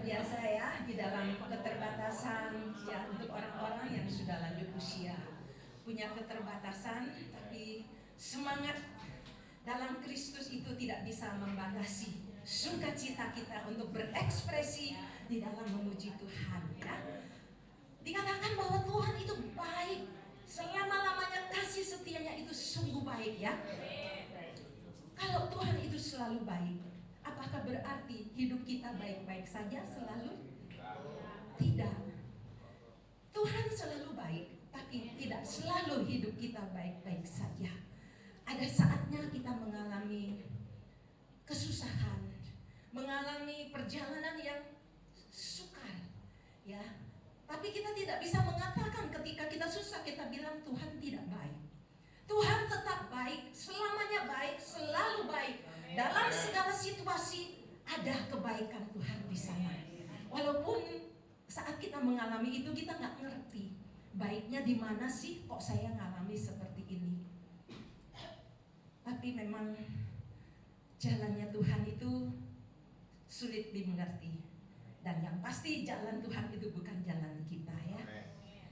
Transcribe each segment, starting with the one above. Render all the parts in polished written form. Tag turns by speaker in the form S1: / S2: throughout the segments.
S1: biasa ya, di dalam keterbatasan ya, untuk orang-orang yang sudah lanjut usia punya keterbatasan, tapi semangat dalam Kristus itu tidak bisa membatasi sukacita kita untuk berekspresi di dalam memuji Tuhan ya. Dikatakan bahwa Tuhan itu baik, selama-lamanya kasih setianya itu sungguh baik ya. Kalau Tuhan itu selalu baik, apakah berarti hidup kita baik-baik saja selalu? Tidak. Tuhan selalu baik, tapi tidak selalu hidup kita baik-baik saja. Ada saatnya kita mengalami kesusahan, mengalami perjalanan yang sukar, ya. Tapi kita tidak bisa mengatakan ketika kita susah kita bilang Tuhan tidak baik. Tuhan tetap baik, selamanya baik, selalu baik. Dalam segala situasi ada kebaikan Tuhan di sana. Walaupun saat kita mengalami itu kita nggak ngerti baiknya di mana sih, kok saya ngalami seperti ini. Tapi memang jalannya Tuhan itu sulit dimengerti. Dan yang pasti jalan Tuhan itu bukan jalan kita ya.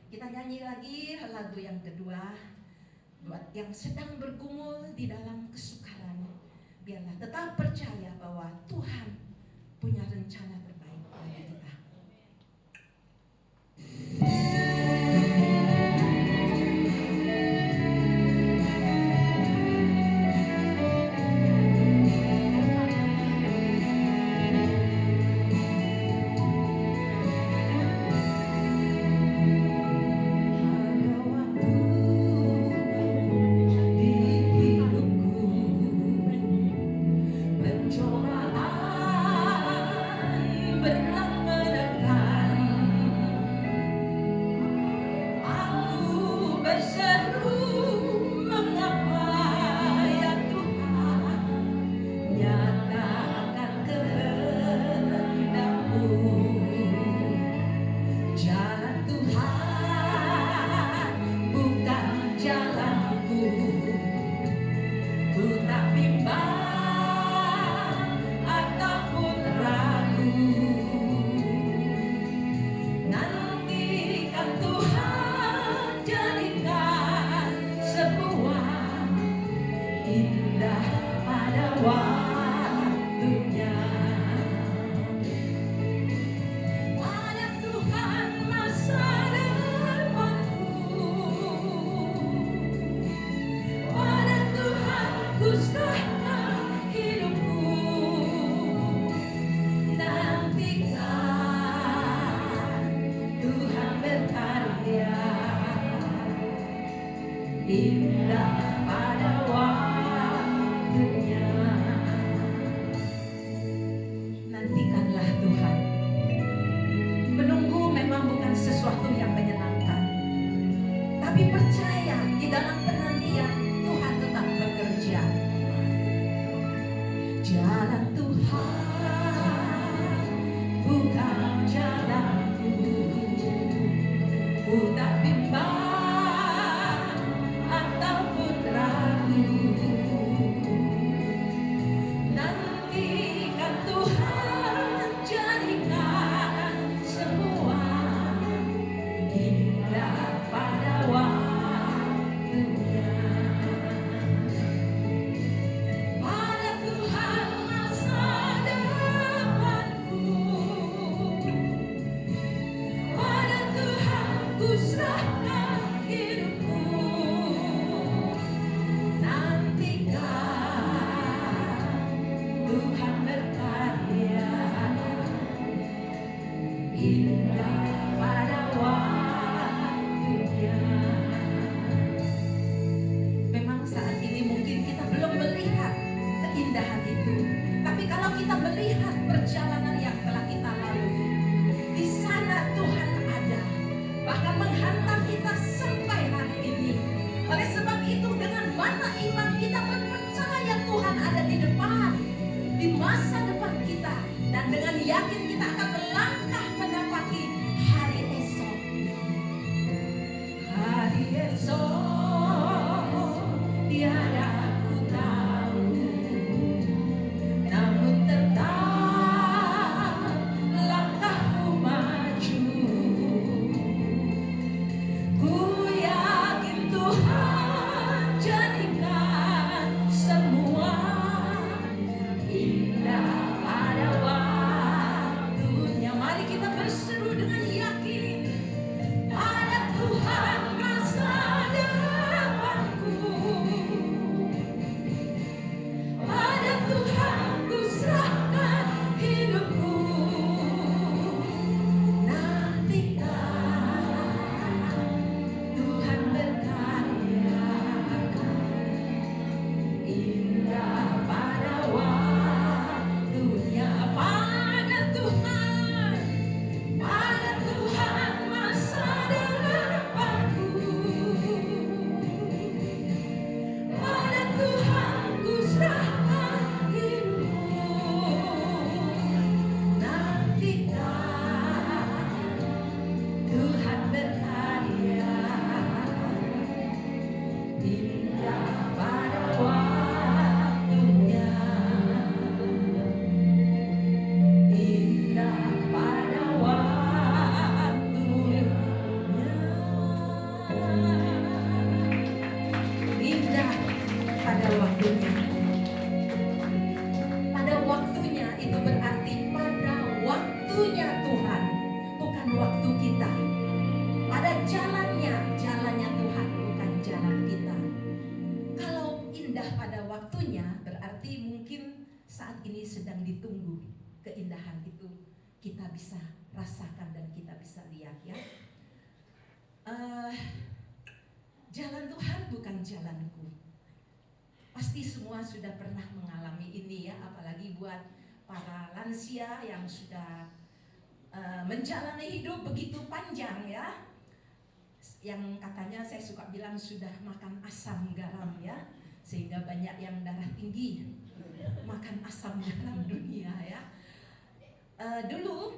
S1: Kita nyanyi lagi lagu yang kedua, buat yang sedang bergumul di dalam kesukaran, biarlah tetap percaya bahwa Tuhan punya rencana terbaik bagi kita.
S2: Langkah
S1: Indah pada waktunya, indah pada waktunya, indah pada waktunya. Pada waktunya itu berarti pada waktunya Tuhan, bukan waktu kita. Pada jalannya Tuhan, bukan jalan kita. Kalau indah pada waktunya, berarti mungkin saat ini sedang ditunggu keindahan itu. Kita bisa rasakan dan kita bisa lihat ya. Jalan Tuhan bukan jalanku. Pasti semua sudah pernah mengalami ini ya, apalagi buat para lansia yang sudah menjalani hidup begitu panjang ya. Yang katanya saya suka bilang sudah makan asam garam ya, sehingga banyak yang darah tinggi makan asam garam dunia ya. Dulu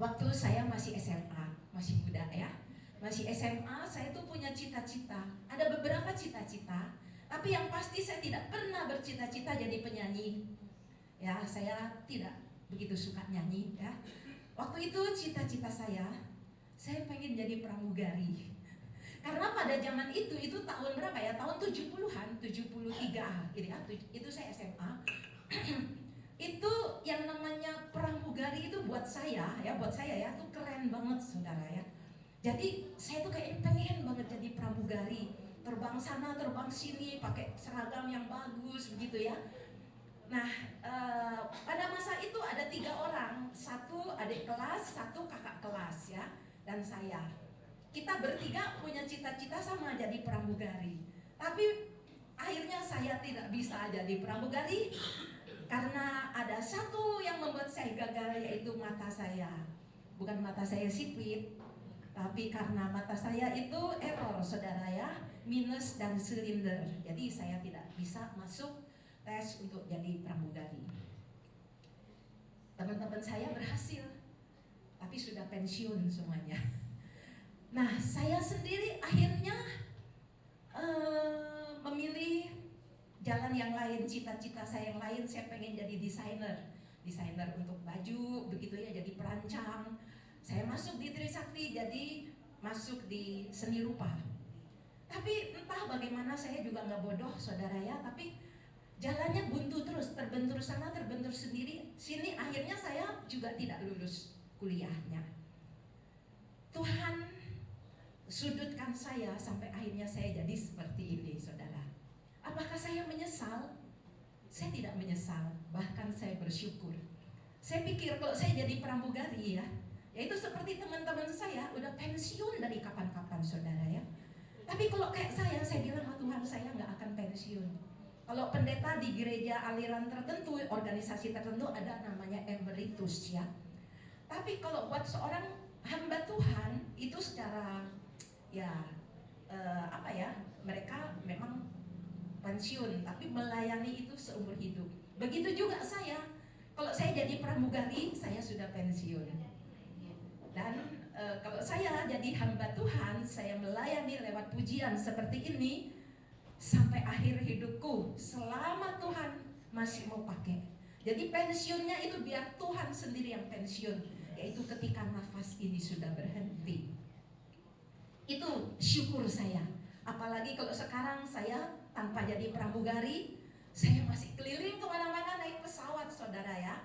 S1: waktu saya masih SMA, masih muda ya, masih SMA, saya tuh punya cita-cita. Ada beberapa cita-cita, tapi yang pasti saya tidak pernah bercita-cita jadi penyanyi. Ya, saya tidak begitu suka nyanyi ya. Waktu itu cita-cita saya pengen jadi pramugari. Karena pada zaman itu tahun berapa ya? Tahun 70-an, 73 gitu ya. Itu saya SMA. Itu yang namanya pramugari itu buat saya ya tuh keren banget saudara ya. Jadi saya tuh kayak pengen banget jadi pramugari, terbang sana terbang sini pakai seragam yang bagus begitu ya. Nah, pada masa itu ada 3 orang, 1 adik kelas, 1 kakak kelas ya, dan saya. Kita bertiga punya cita-cita sama jadi pramugari. Tapi akhirnya saya tidak bisa jadi pramugari karena ada satu yang membuat saya gagal, yaitu mata saya. Bukan mata saya sipit, tapi karena mata saya itu error saudara ya, minus dan silinder. Jadi saya tidak bisa masuk tes untuk jadi pramugari. Teman-teman saya berhasil, tapi sudah pensiun semuanya. Nah, saya sendiri akhirnya memilih jalan yang lain, cita-cita saya yang lain. Saya pengen jadi desainer untuk baju, begitu ya, jadi perancang. Saya masuk di Trisakti, jadi masuk di seni rupa. Tapi entah bagaimana saya juga nggak bodoh, saudara ya. Tapi jalannya buntu terus, terbentur sana, terbentur sini. Akhirnya saya juga tidak lulus kuliahnya. Tuhan sudutkan saya sampai akhirnya saya jadi seperti ini, saudara. Apakah saya menyesal? Saya tidak menyesal, bahkan saya bersyukur. Saya pikir kalau saya jadi pramugari ya, yaitu seperti teman-teman saya udah pensiun dari kapan-kapan, saudara ya. Tapi kalau kayak saya bilang, Tuhan, saya nggak akan pensiun. Kalau pendeta di gereja aliran tertentu, organisasi tertentu ada namanya emeritus ya. Tapi kalau buat seorang hamba Tuhan itu secara mereka memang pensiun, tapi melayani itu seumur hidup. Begitu juga saya. Kalau saya jadi pramugari, saya sudah pensiun. Dan kalau saya jadi hamba Tuhan, saya melayani lewat pujian seperti ini sampai akhir hidupku, selama Tuhan masih mau pakai. Jadi pensiunnya itu biar Tuhan sendiri yang pensiun, yaitu ketika nafas ini sudah berhenti. Itu syukur saya. Apalagi kalau sekarang saya tanpa jadi pramugari, saya masih keliling kemana-mana naik pesawat, saudara ya.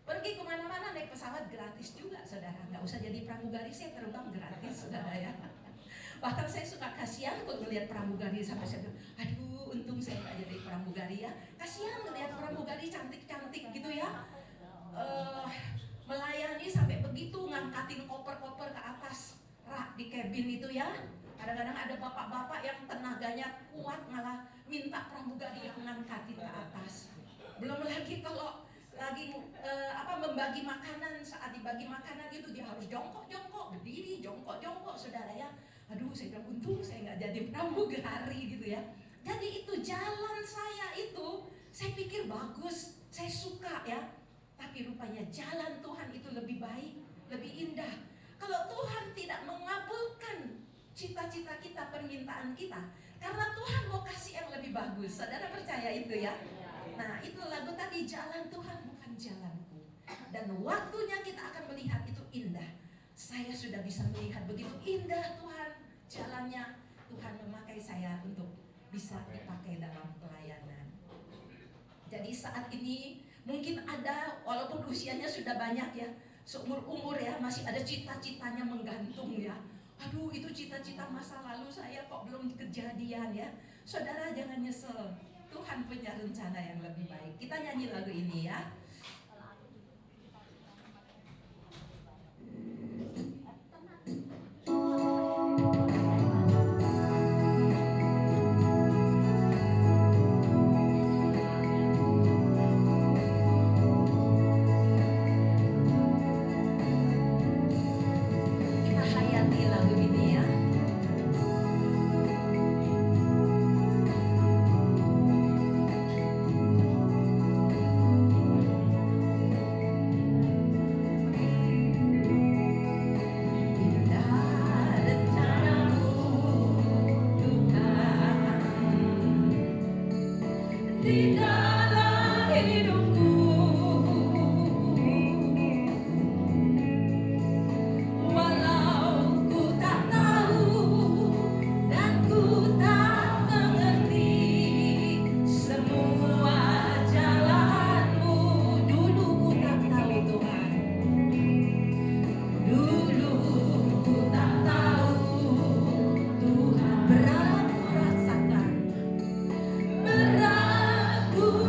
S1: Pergi kemana-mana naik pesawat gratis juga, saudara. Nggak usah jadi pramugari, saya terbang gratis, saudara ya. Bahkan saya suka kasihan kalau melihat pramugari, sampai saya bilang, aduh untung saya nggak jadi pramugari ya. Kasihan melihat pramugari cantik-cantik gitu ya, melayani sampai begitu, ngangkatin koper-koper ke atas rak di kabin itu ya. Kadang-kadang ada bapak-bapak yang tenaganya kuat malah minta pramugari yang ngangkatin ke atas. Belum lagi kalau lagi membagi makanan, saat dibagi makanan itu dia harus jongkok-jongkok, berdiri jongkok-jongkok, saudara ya. Aduh, saya bilang untung saya nggak jadi pramugari gitu ya. Jadi itu jalan saya itu, saya pikir bagus, saya suka ya. Tapi rupanya jalan Tuhan itu lebih baik, lebih indah. Kalau Tuhan tidak mengabulkan cita-cita kita, permintaan kita, Karena Tuhan mau kasih yang lebih bagus. Saudara percaya itu ya? Nah, itu lagu tadi, jalan Tuhan bukan jalanku. Dan waktunya kita akan melihat itu indah. Saya sudah bisa melihat begitu indah Tuhan jalannya. Tuhan memakai saya untuk bisa dipakai dalam pelayanan. Jadi saat ini mungkin ada, walaupun usianya sudah banyak ya, seumur-umur ya, masih ada cita-citanya menggantung ya. Aduh, itu cita-cita masa lalu saya kok belum kejadian ya. Saudara jangan nyesel, Tuhan punya rencana yang lebih baik. Kita nyanyi lagu ini ya. Berat ku rasakan, berat ku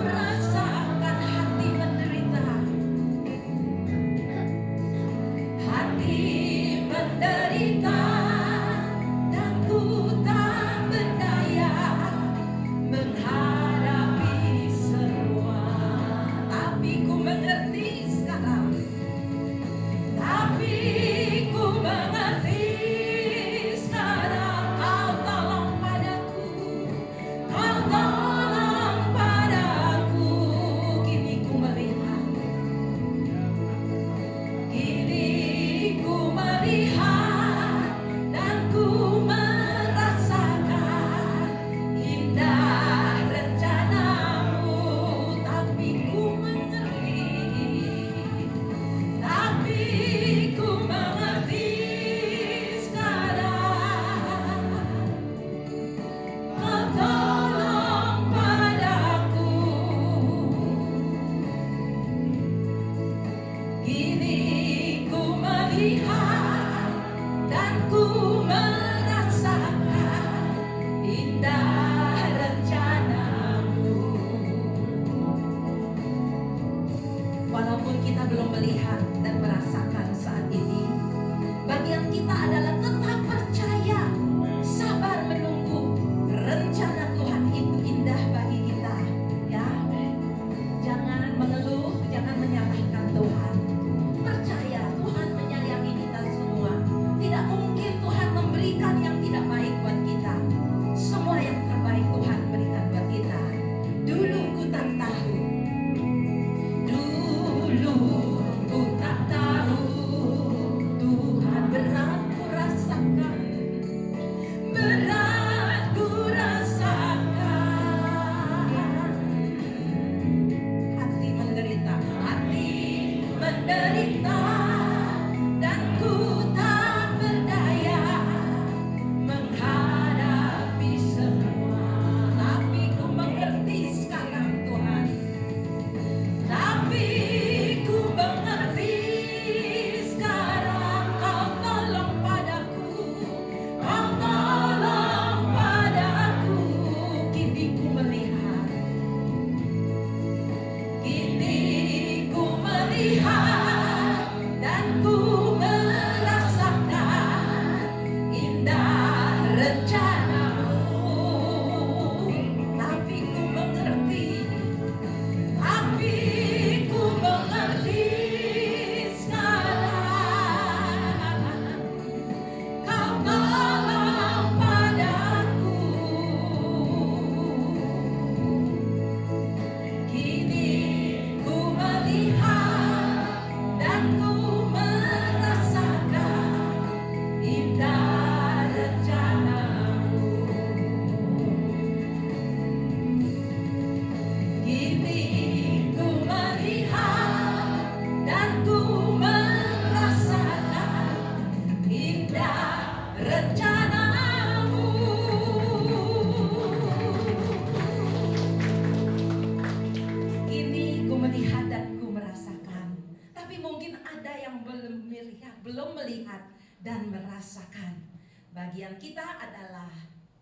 S1: belum melihat dan merasakan. Bagian kita adalah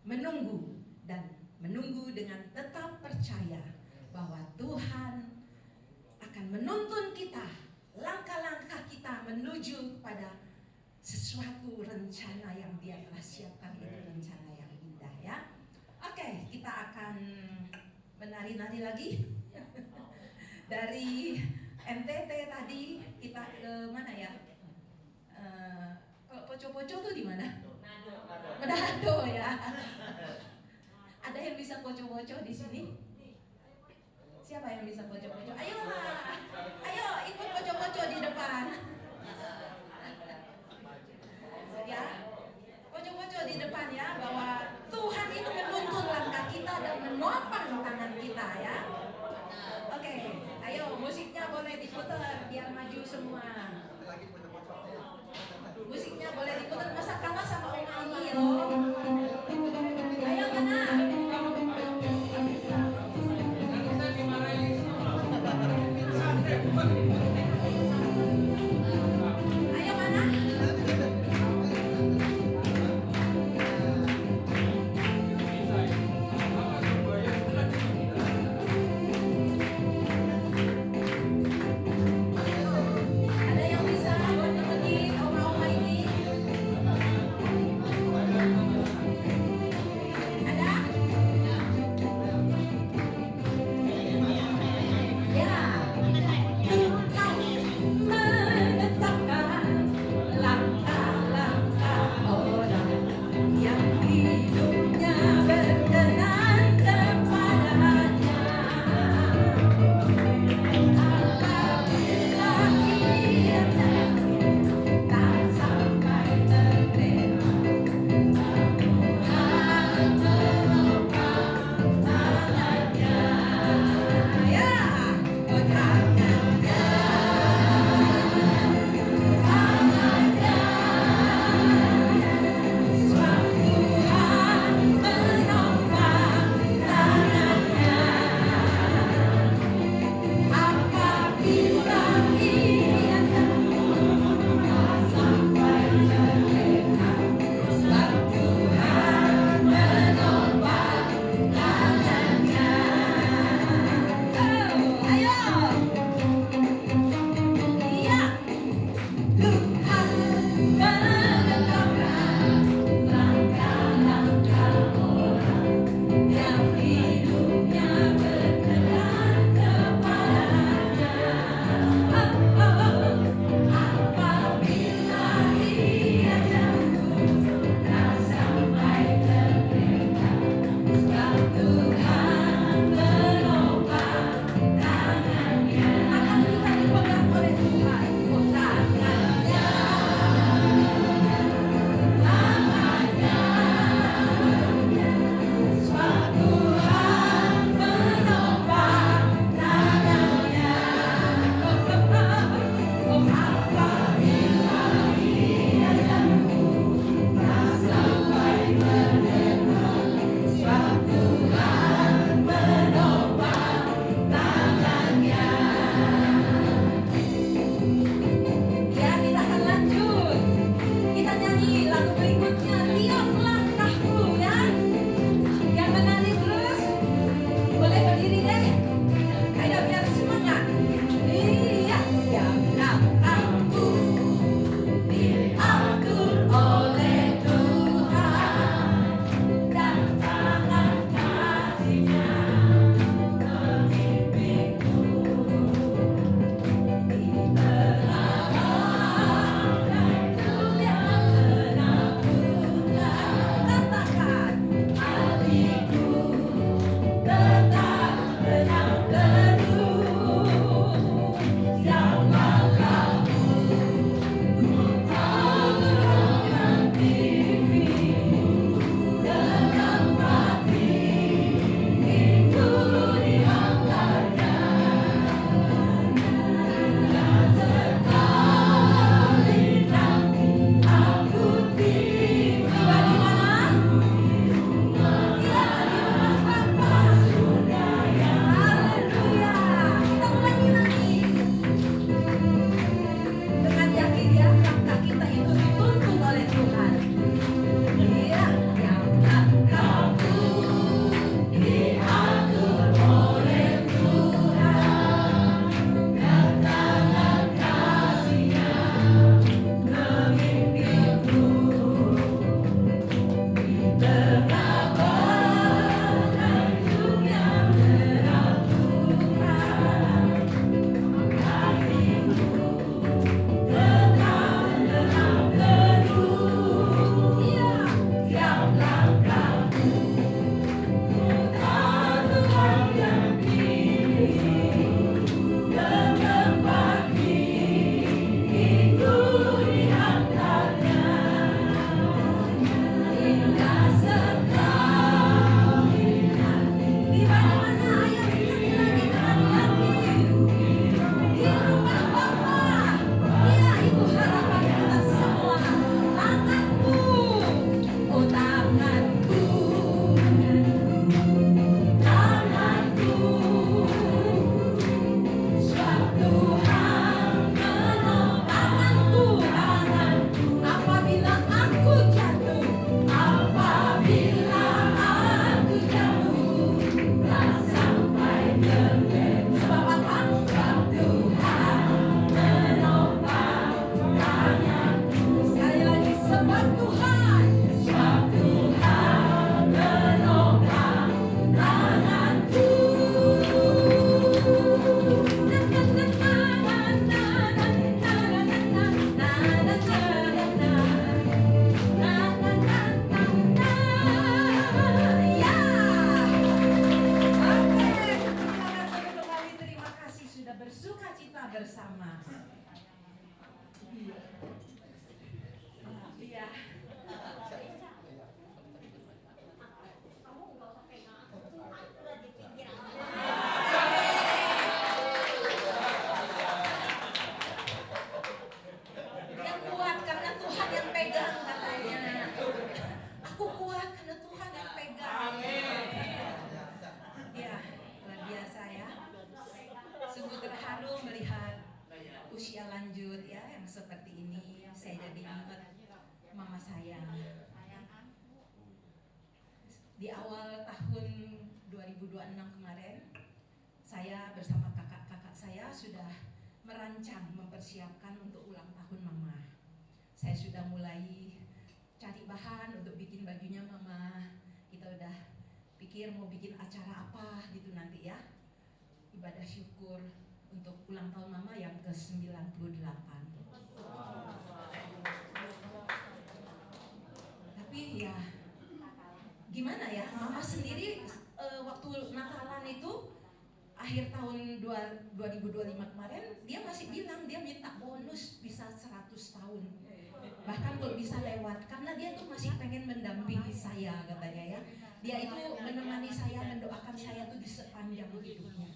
S1: menunggu dan menunggu dengan tetap percaya bahwa Tuhan akan menuntun kita, langkah-langkah kita menuju kepada sesuatu rencana yang Dia telah siapkan. Itu rencana yang indah ya. Oke, kita akan menari-nari lagi. Dari NTT tadi kita ke mana ya? Kalau poco-poco tuh di mana? Manado ya. Ada yang bisa poco-poco di sini? Siapa yang bisa poco-poco? Ayolah, ayo ikut poco-poco di depan. Ya, poco-poco di depan ya, bahwa Tuhan itu menuntun langkah kita dan menopang tangan kita ya. Oke, ayo musiknya boleh diputar biar maju semua. Musiknya boleh diputar, masa kalah sama Om Ani loh. Ayo mana? Ayo mana? Ada yang bisa buat nemenin oma-oma ini? Di awal tahun 2026 kemarin, saya bersama kakak-kakak saya sudah merancang, mempersiapkan untuk ulang tahun Mama. Saya sudah mulai cari bahan untuk bikin bajunya Mama. Kita udah pikir mau bikin acara apa gitu nanti ya. Ibadah syukur untuk ulang tahun Mama yang ke-98. Tapi ya gimana ya, Mama sendiri waktu Natalan itu akhir tahun 2025 kemarin, dia masih bilang dia minta bonus bisa 100 tahun, bahkan kalau bisa lewat, karena dia tuh masih pengen mendampingi saya katanya ya. Dia itu menemani saya, mendoakan saya tuh di sepanjang hidupnya.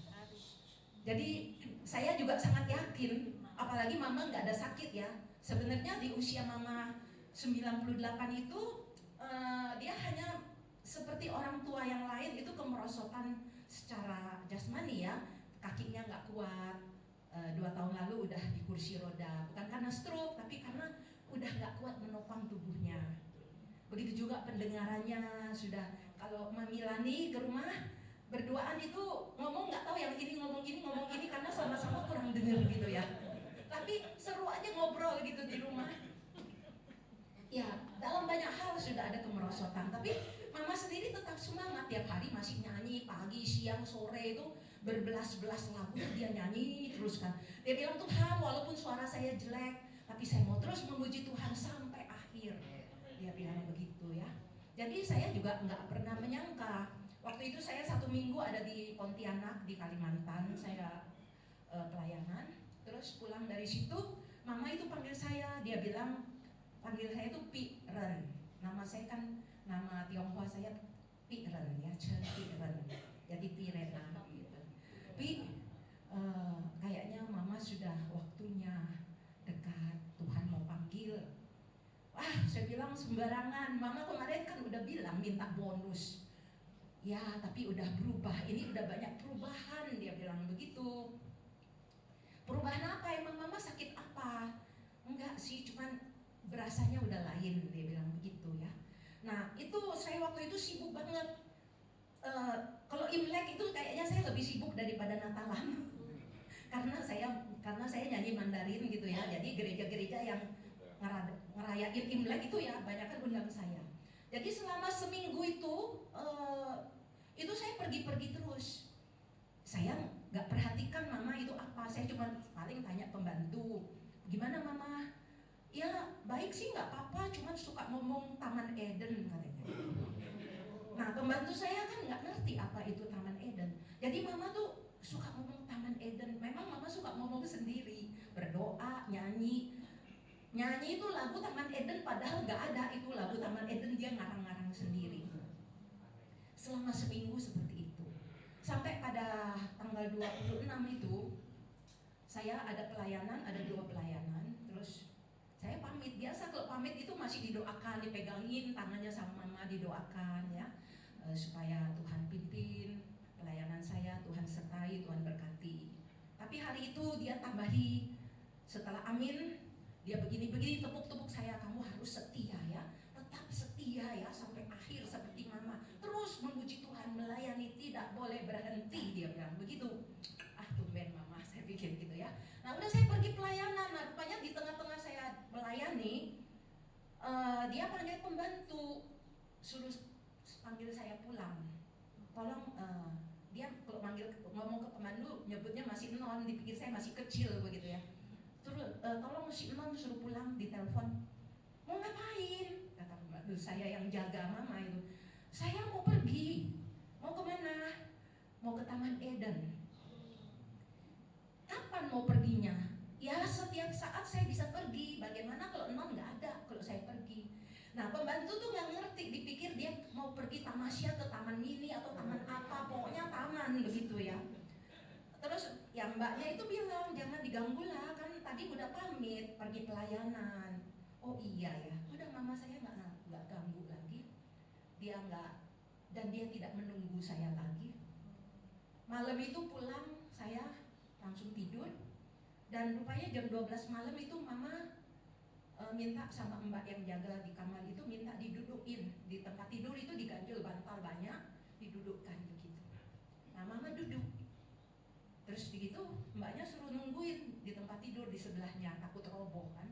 S1: Jadi saya juga sangat yakin, apalagi Mama nggak ada sakit ya. Sebenarnya di usia Mama 98 itu dia hanya seperti orang tua yang lain, itu kemerosotan secara jasmani ya, kakinya nggak kuat. 2 tahun lalu udah di kursi roda, bukan karena stroke tapi karena udah nggak kuat menopang tubuhnya. Begitu juga pendengarannya sudah, kalau Mami Lani ke rumah berduaan itu ngomong nggak tahu yang ini ngomong ini karena sama-sama kurang dengar gitu ya. Tapi seru aja ngobrol gitu di rumah. Ya, dalam banyak hal sudah ada kemerosotan, tapi Mama sendiri tetap semangat, tiap hari masih nyanyi, pagi, siang, sore itu berbelas-belas lagu dia nyanyi terus kan. Dia bilang, Tuhan walaupun suara saya jelek, tapi saya mau terus memuji Tuhan sampai akhir. Dia bilang begitu ya. Jadi saya juga nggak pernah menyangka. Waktu itu saya 1 minggu ada di Pontianak, di Kalimantan, saya pelayanan. Terus pulang dari situ, Mama itu panggil saya, dia bilang, panggil saya itu Pi Ren. Nama saya kan, nama Tionghoa saya Pi Ren ya, Chen Pi Ren. Jadi Pi Rena gitu. Pi, kayaknya Mama sudah waktunya dekat, Tuhan mau panggil. Wah, saya bilang sembarangan. Mama kemarin kan udah bilang minta bonus. Ya, tapi udah berubah. Ini udah banyak perubahan, dia bilang begitu. Perubahan apa? Emang Mama sakit apa? Enggak sih, cuman berasanya udah lain, dia bilang begitu ya. Nah itu saya waktu itu sibuk banget. Kalau Imlek itu kayaknya saya lebih sibuk daripada Natalan. karena saya nyanyi Mandarin gitu ya. Jadi gereja-gereja yang ngerayain Imlek itu ya banyak kan undang saya. Jadi selama seminggu itu saya pergi-pergi terus. Saya nggak perhatikan Mama itu apa. Saya cuma paling tanya pembantu, gimana Mama? Ya baik sih, nggak apa-apa, cuman suka ngomong Taman Eden katanya. Nah pembantu saya kan nggak ngerti apa itu Taman Eden. Jadi Mama tuh suka ngomong Taman Eden. Memang Mama suka ngomong sendiri, berdoa, nyanyi itu lagu Taman Eden, padahal nggak ada itu lagu Taman Eden, dia ngarang-ngarang sendiri. Selama seminggu seperti itu. Sampai pada tanggal 26 itu saya ada pelayanan, ada 2 pelayanan. Terus saya pamit, biasa kalau pamit itu masih didoakan, dipegangin tangannya sama Mama, didoakan ya, supaya Tuhan pimpin pelayanan saya, Tuhan sertai, Tuhan berkati. Tapi hari itu dia tambahi, setelah amin, dia begini-begini tepuk-tepuk saya, kamu harus setia ya, tetap setia ya sampai akhir seperti Mama, terus memuji Tuhan, melayani, tidak boleh berhenti, dia bilang begitu. Tumben Mama, saya pikir gitu ya. Nah udah saya pergi pelayanan, nah rupanya di tengah-tengah saya melayani, dia panggil pembantu, suruh panggil saya pulang. Tolong, dia kalau manggil ngomong ke pembantu nyebutnya masih non, dipikir saya masih kecil begitu ya. Terus tolong si non suruh pulang, ditelepon. Mau ngapain? Kata pembantu saya yang jaga Mama itu. Saya mau pergi. Mau kemana? Mau ke Taman Eden. Kapan mau perginya? Ya setiap saat saya bisa pergi. Bagaimana kalau non nggak ada kalau saya pergi? Nah pembantu tuh nggak ngerti, dipikir dia mau pergi tamasya ke taman mini atau taman apa, pokoknya taman begitu ya. Terus yang mbaknya itu bilang jangan diganggu lah, kan tadi udah pamit pergi pelayanan. Oh iya ya, udah Mama saya nggak ganggu lagi. Dia nggak, dan dia tidak menunggu saya lagi. Malam itu pulang saya langsung tidur, dan rupanya jam 12 malam itu Mama minta sama mbak yang jaga di kamar itu, minta didudukin di tempat tidur itu, diganjel bantal banyak, didudukkan begitu. Nah mama duduk, terus begitu mbaknya suruh nungguin di tempat tidur di sebelahnya, takut roboh kan.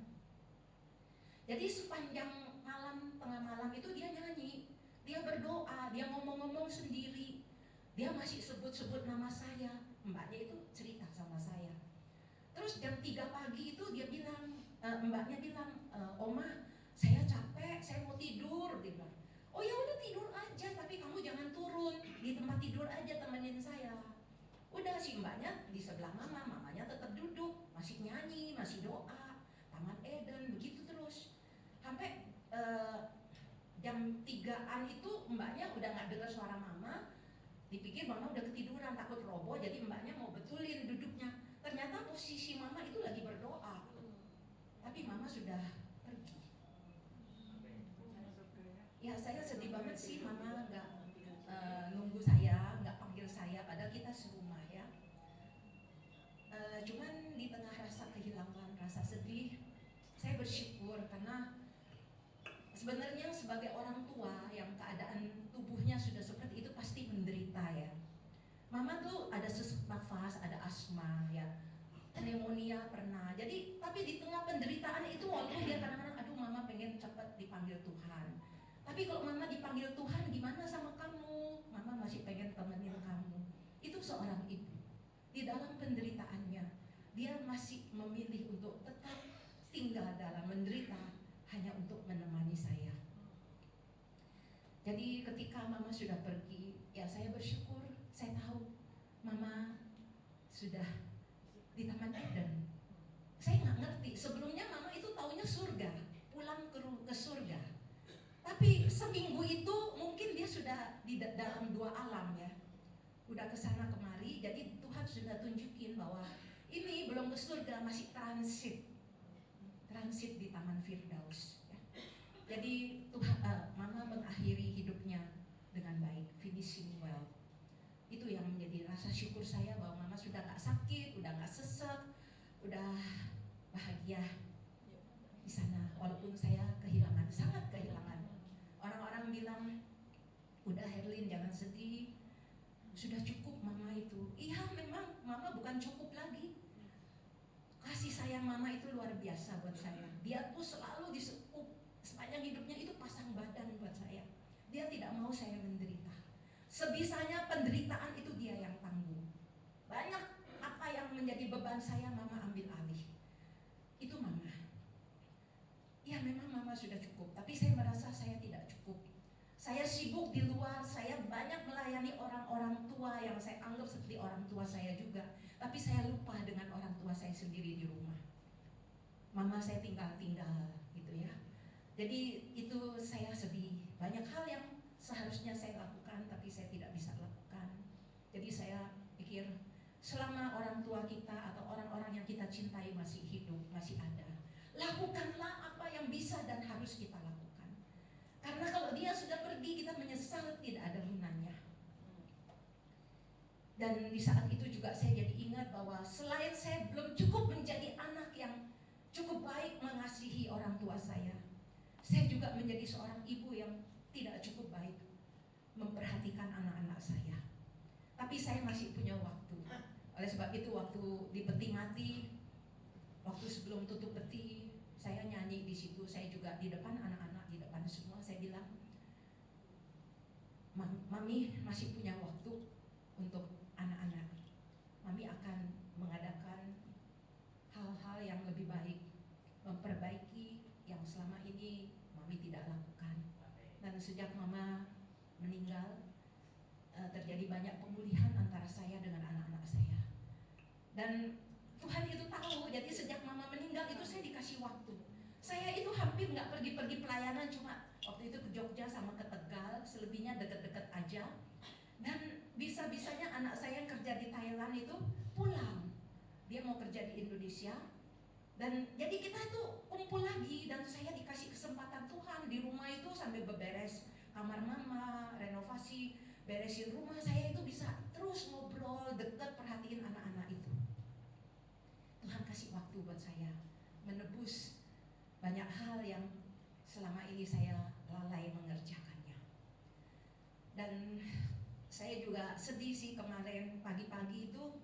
S1: Jadi sepanjang malam, tengah malam itu dia nyanyi, dia berdoa, dia ngomong-ngomong sendiri, dia masih sebut-sebut nama saya. Mbaknya itu cerita sama saya. Terus jam 3 pagi itu dia bilang, mbaknya bilang, Oma, saya capek, saya mau tidur. Dia bilang, oh ya udah tidur aja, tapi kamu jangan turun, di tempat tidur aja temenin saya. Udah, si mbaknya di sebelah mama, mamanya tetap duduk, masih nyanyi, masih doa, Taman Eden, begitu terus. Sampai jam 3-an itu mbaknya udah gak dengar suara mama, dipikir mama udah ketiduran, takut roboh, jadi mbaknya mau betulin duduknya. Ternyata posisi mama itu lagi berdoa, tapi mama sudah pergi. Ya saya sedih banget sih, mama gak nunggu saya, gak panggil saya, padahal kita serumah ya. Cuman di tengah rasa kehilangan, rasa sedih, saya bersyukur karena sebenarnya sebagai orang tua yang keadaan tubuhnya sudah seperti itu pasti menderita ya. Mama tuh ada sesak nafas, ada asma ya, pneumonia pernah. Jadi tapi di tengah penderitaan itu walaupun dia kadang-kadang aduh mama pengen cepat dipanggil Tuhan. Tapi kalau mama dipanggil Tuhan gimana sama kamu? Mama masih pengen temenin kamu. Itu seorang ibu. Di dalam penderitaannya dia masih memilih untuk tetap tinggal dalam menderita hanya untuk menemani saya. Jadi ketika mama sudah pergi, ya saya bersyukur, saya tahu mama sudah di Taman Eden. Saya nggak ngerti, sebelumnya mama itu taunya surga, pulang ke surga. Tapi seminggu itu mungkin dia sudah di dalam 2 alam ya, udah kesana kemari. Jadi Tuhan sudah tunjukin bahwa ini belum ke surga, masih transit di Taman Firdaus ya. Jadi Tuhan, mama mengakhiri hidupnya dengan baik, finishing well. Itu yang menjadi rasa syukur saya bahwa mama sudah gak sakit, udah gak sesek, udah bahagia di sana. Walaupun saya kehilangan, sangat kehilangan. Orang-orang bilang, udah Herlin jangan sedih, sudah cukup mama itu. Iya memang mama bukan cukup lagi. Kasih sayang mama itu luar biasa buat saya. Dia tuh selalu sepanjang hidupnya itu pasang badan buat saya. Dia tidak mau saya menderita. Sebisanya penderitaan itu dia yang tanggung. Banyak apa yang menjadi beban saya mama ambil alih. Itu mama. Ya memang mama sudah cukup, tapi saya merasa saya tidak cukup. Saya sibuk di luar, saya banyak melayani orang-orang tua yang saya anggap seperti orang tua saya juga. Tapi saya lupa dengan orang tua saya sendiri di rumah. Mama saya tinggal-tinggal gitu ya. Jadi itu saya sedih. Banyak hal yang seharusnya saya lakukan tapi saya tidak bisa lakukan. Jadi saya pikir selama orang tua kita atau orang-orang yang kita cintai masih hidup, masih ada, lakukanlah apa yang bisa dan harus kita lakukan. Karena kalau dia sudah pergi kita menyesal tidak ada gunanya. Dan di saat itu juga saya jadi ingat bahwa selain saya belum cukup menjadi anak yang cukup baik mengasihi orang tua saya juga menjadi seorang ibu yang tidak cukup baik memperhatikan anak-anak saya. Tapi saya masih punya waktu. Oleh sebab itu waktu di peti mati, waktu sebelum tutup peti, saya nyanyi di situ. Saya juga di depan anak-anak, di depan semua saya bilang, Mami masih punya waktu untuk anak-anak. Mami akan mengadakan hal-hal yang lebih baik, memperbaiki yang selama ini Mami tidak lakukan. Dan sejak Mama meninggal, terjadi banyak pemulihan antara saya dengan anak-anak saya. Dan Tuhan itu tahu, jadi sejak Mama meninggal itu saya dikasih waktu. Saya itu hampir nggak pergi-pergi pelayanan, cuma waktu itu ke Jogja sama ke Tegal, selebihnya deket-deket aja. Dan bisa-bisanya anak saya yang kerja di Thailand itu pulang, dia mau kerja di Indonesia. Dan jadi kita itu kumpul lagi, dan saya dikasih kesempatan Tuhan di rumah itu sambil beberes kamar Mama, renovasi, beresin rumah. Saya itu bisa terus ngobrol, dekat, perhatiin anak-anak itu. Tuhan kasih waktu buat saya menebus banyak banyak hal yang selama ini saya lalai mengerjakannya. Dan saya juga sedih sih kemarin pagi-pagi itu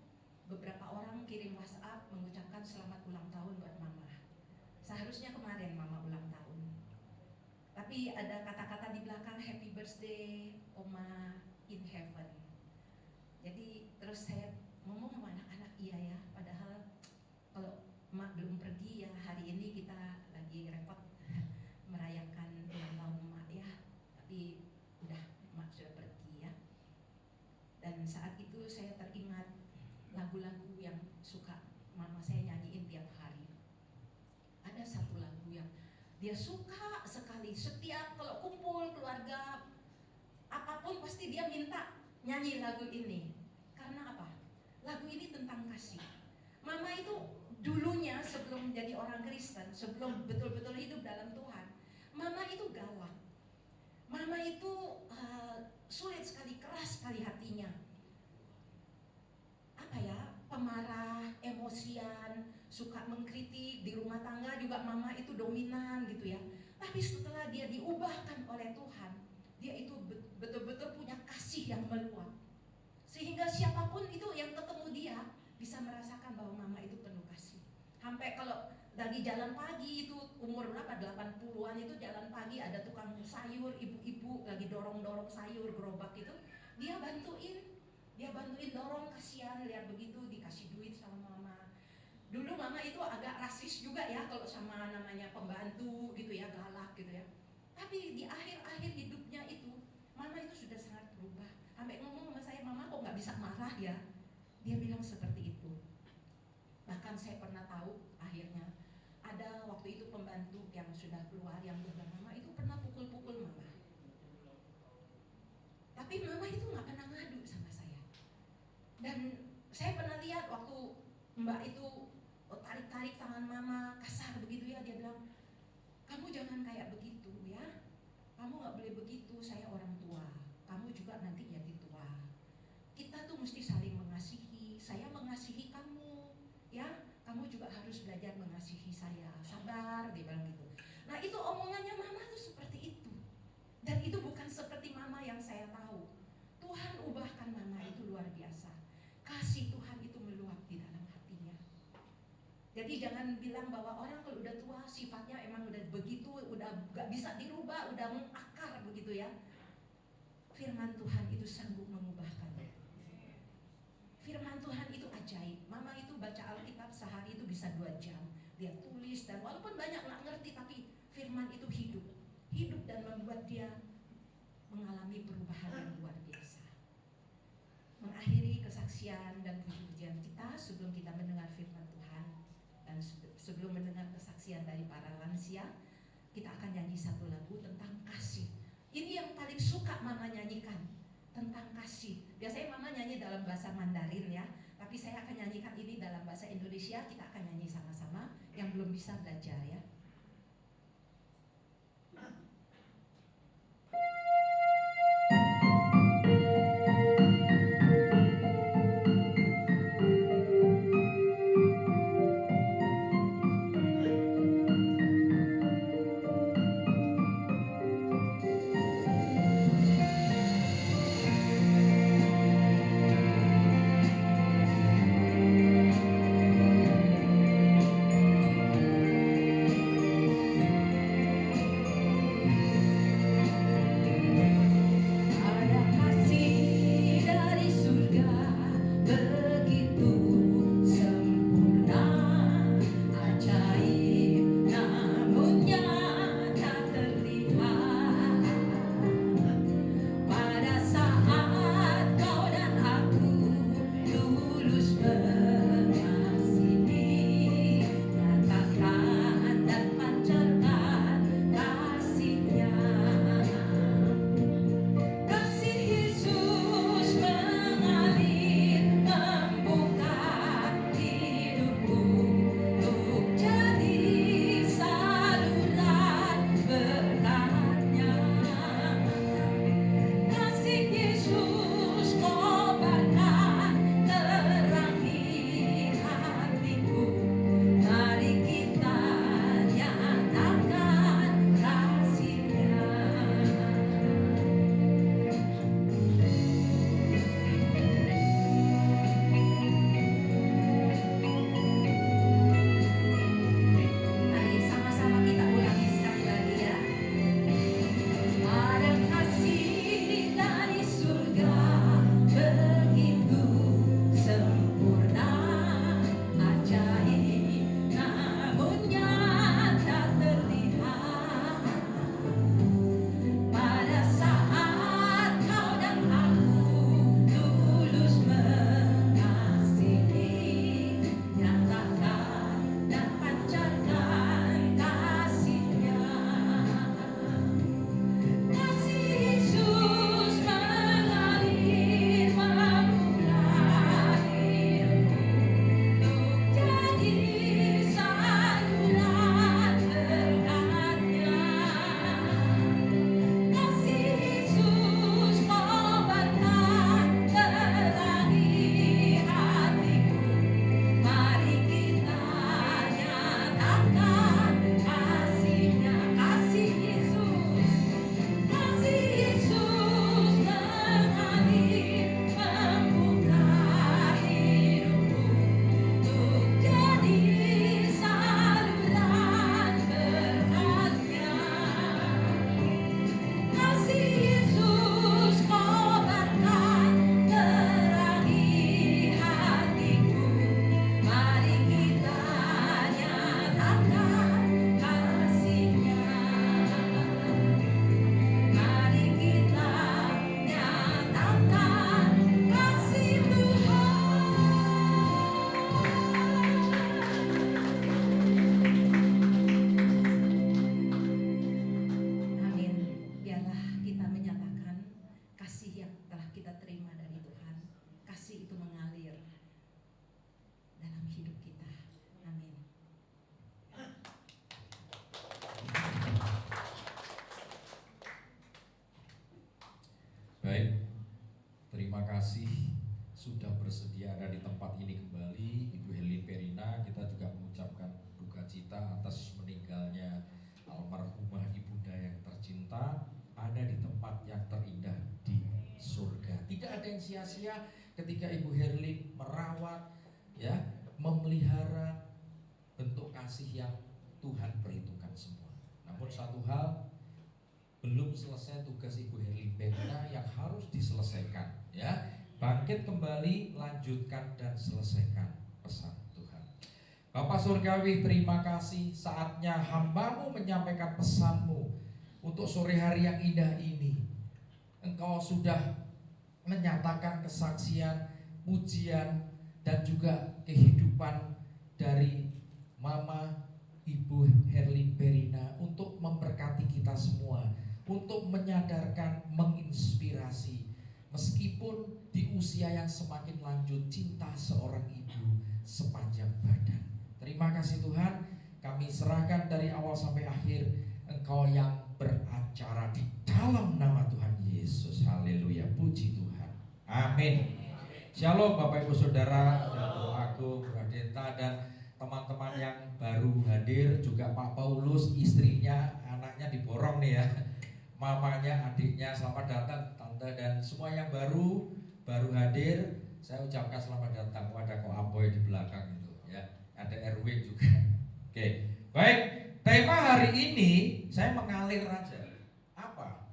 S1: beberapa orang kirim WhatsApp mengucapkan selamat ulang tahun buat Mama. Seharusnya kemarin Mama ulang tahun, tapi ada kata-kata di belakang happy birthday Oma in heaven. Jadi terus saya ngomong sama anak-anak, iya ya, padahal kalau Mak belum pergi ya, hari ini kita lagi repot merayakan ulang tahun Mak ya, tapi udah Mak sudah pergi ya. Dan saat itu saya teringat lagu-lagu yang suka Mama saya nyanyiin tiap hari. Ada satu lagu yang dia suka sekali, setiap kalau kumpul keluarga apapun pasti dia minta nyanyi lagu ini. Karena apa? Lagu ini tentang kasih. Mama itu dulunya sebelum menjadi orang Kristen, sebelum betul-betul hidup dalam Tuhan, Mama itu galak. Mama itu sulit sekali, keras sekali hatinya. Apa ya, pemarah, emosian, suka mengkritik, di rumah tangga juga Mama itu dominan gitu ya. Tapi setelah dia diubahkan oleh Tuhan, dia itu betul-betul punya kasih yang meluap. Sehingga siapapun itu yang ketemu dia bisa merasakan bahwa Mama itu penuh kasih. Sampai kalau lagi jalan pagi itu umur berapa, 80-an itu jalan pagi ada tukang sayur, ibu-ibu lagi dorong-dorong sayur, gerobak itu, dia bantuin dorong, kasihan lihat begitu, dikasih duit sama Mama. Dulu Mama itu agak rasis juga ya kalau sama namanya pembantu gitu ya, galak gitu ya. Tapi di akhir-akhir hidupnya itu Mama itu sudah sangat berubah. Sampai ngomong sama saya, Mama kok nggak bisa marah ya? Dia bilang seperti itu. Bahkan saya pernah tahu akhirnya ada waktu itu pembantu yang sudah keluar yang bilang, Mama itu pernah pukul-pukul Mama. Tapi Mama itu nggak pernah ngadu sama saya. Dan saya pernah lihat waktu Mbak itu tarik-tarik tangan Mama kasar begitu ya, dia bilang, kamu jangan kayak begitu ya, kamu nggak boleh begitu, saya orang tua, kamu juga nanti jadi tua. Kita tuh mesti saling mengasihi, saya mengasihi kamu ya, kamu juga harus belajar mengasihi saya, sabar, dia bilang gitu. Nah itu omongannya Mama tuh seperti itu. Dan itu bukan seperti Mama yang saya tahu. Tuhan ubahkan Mama itu luar biasa. Kasih Tuhan itu meluap di dalam hatinya. Jadi jangan bilang bahwa orang kalau udah tua sifatnya emang udah begitu, udah gak bisa dirubah, udah mengakar begitu ya. Firman Tuhan itu sanggup mengubahkan. Firman Tuhan itu ajaib. Mama itu baca Alkitab sehari itu bisa 2 jam. Dia tulis dan walaupun banyak gak ngerti, tapi firman itu hidup dan membuat dia mengalami perubahan yang luar biasa. Mengakhiri kesaksian dan puji-pujian kita sebelum kita mendengar firman Tuhan dan sebelum mendengar kesaksian dari para lansia, kita akan nyanyi satu lagu tentang kasih. Ini yang paling suka Mama nyanyikan, tentang kasih. Biasanya Mama nyanyi dalam bahasa Mandarin ya, tapi saya akan nyanyikan ini dalam bahasa Indonesia. Kita akan nyanyi sama-sama, yang belum bisa belajar ya.
S2: kasih sudah bersedia ada di tempat ini kembali. Ibu Herlin Perina, kita juga mengucapkan duka cita atas meninggalnya almarhumah ibunda yang tercinta, ada di tempat yang terindah di surga. Tidak ada yang sia-sia ketika Ibu Herlin merawat, ya, memelihara bentuk kasih yang Tuhan perhitungkan semua. Namun satu hal, belum selesai tugas Ibu Herlin Perina yang harus diselesaikan, ya. Bangkit kembali, lanjutkan dan selesaikan pesan Tuhan. Bapak Surgawi, terima kasih, saatnya hamba-Mu menyampaikan pesan-Mu untuk sore hari yang indah ini. Engkau sudah menyatakan kesaksian, pujian, dan juga kehidupan dari Mama Ibu Herlin Perina untuk memberkati kita semua, untuk menyadarkan, menginspirasi. Meskipun di usia yang semakin lanjut, cinta seorang ibu sepanjang badan. Terima kasih Tuhan, kami serahkan dari awal sampai akhir. Engkau yang beracara di dalam nama Tuhan Yesus. Haleluya, puji Tuhan. Amin. Shalom Bapak Ibu Saudara, Ibu Agung, Bu Adenta, dan teman-teman yang baru hadir, juga Pak Paulus, istrinya, anaknya diborong nih ya, mamanya, adiknya, selamat datang tante, dan semua yang baru hadir, saya ucapkan selamat datang. Ada Ko Apoy di belakang itu, ya, ada Erwin juga. Oke, baik. Tema hari ini saya mengalir aja. Apa?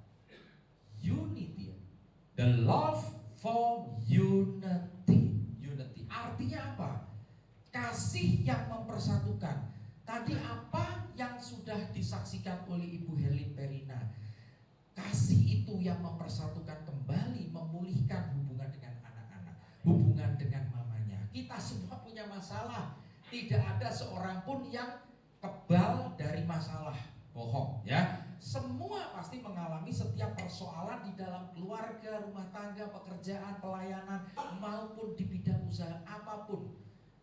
S2: Unity. The love for unity. Unity. Artinya apa? Kasih yang mempersatukan. Tadi apa yang sudah disaksikan oleh Ibu Herlin Perina? Kasih itu yang mempersatukan kembali, memulihkan hubungan dengan anak-anak, hubungan dengan mamanya. Kita semua punya masalah. Tidak ada seorang pun yang kebal dari masalah, bohong ya. Semua pasti mengalami setiap persoalan di dalam keluarga, rumah tangga, pekerjaan, pelayanan, maupun di bidang usaha apapun.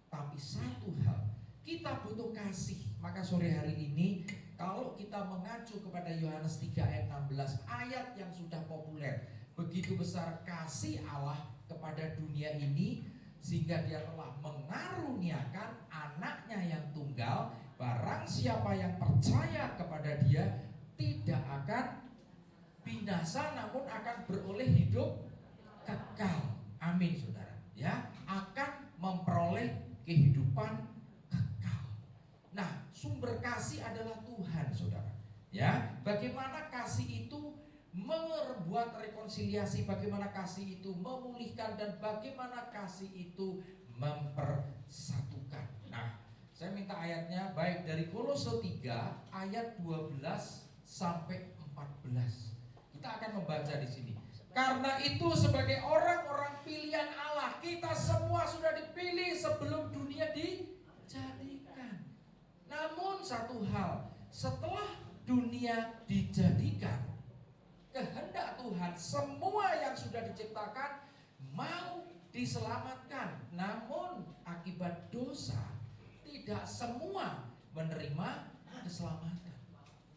S2: Tapi satu hal, kita butuh kasih. Maka sore hari ini, kalau kita mengacu kepada Yohanes 3 ayat 16, ayat yang sudah populer, begitu besar kasih Allah kepada dunia ini, sehingga dia telah mengaruniakan anaknya yang tunggal, barang siapa yang percaya kepada dia tidak akan binasa, namun akan beroleh hidup kekal. Amin saudara, ya, akan memperoleh kehidupan kekal. Nah, sumber kasih adalah Tuhan saudara, ya. Bagaimana kasih itu membuat rekonsiliasi, bagaimana kasih itu memulihkan, dan bagaimana kasih itu mempersatukan. Nah, saya minta ayatnya baik dari Kolose 3 ayat 12 sampai 14. Kita akan membaca di sini. Karena itu sebagai orang-orang pilihan Allah, kita semua sudah dipilih sebelum dunia dijadikan. Namun satu hal, setelah dunia dijadikan, kehendak Tuhan, semua yang sudah diciptakan mau diselamatkan. Namun akibat dosa, tidak semua menerima keselamatan.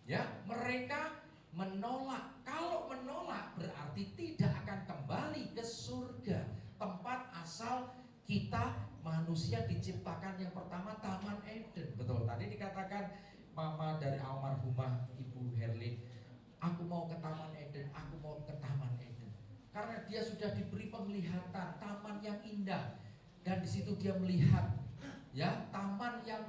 S2: Ya, mereka menolak. Kalau menolak berarti tidak akan kembali ke surga, tempat asal kita manusia diciptakan yang pertama, Taman Eden. Betul, tadi dikatakan mama dari almarhumah Ibu Herlin, aku mau ke Taman Eden, aku mau ke Taman Eden. Karena dia sudah diberi penglihatan taman yang indah, dan di situ dia melihat, ya, taman yang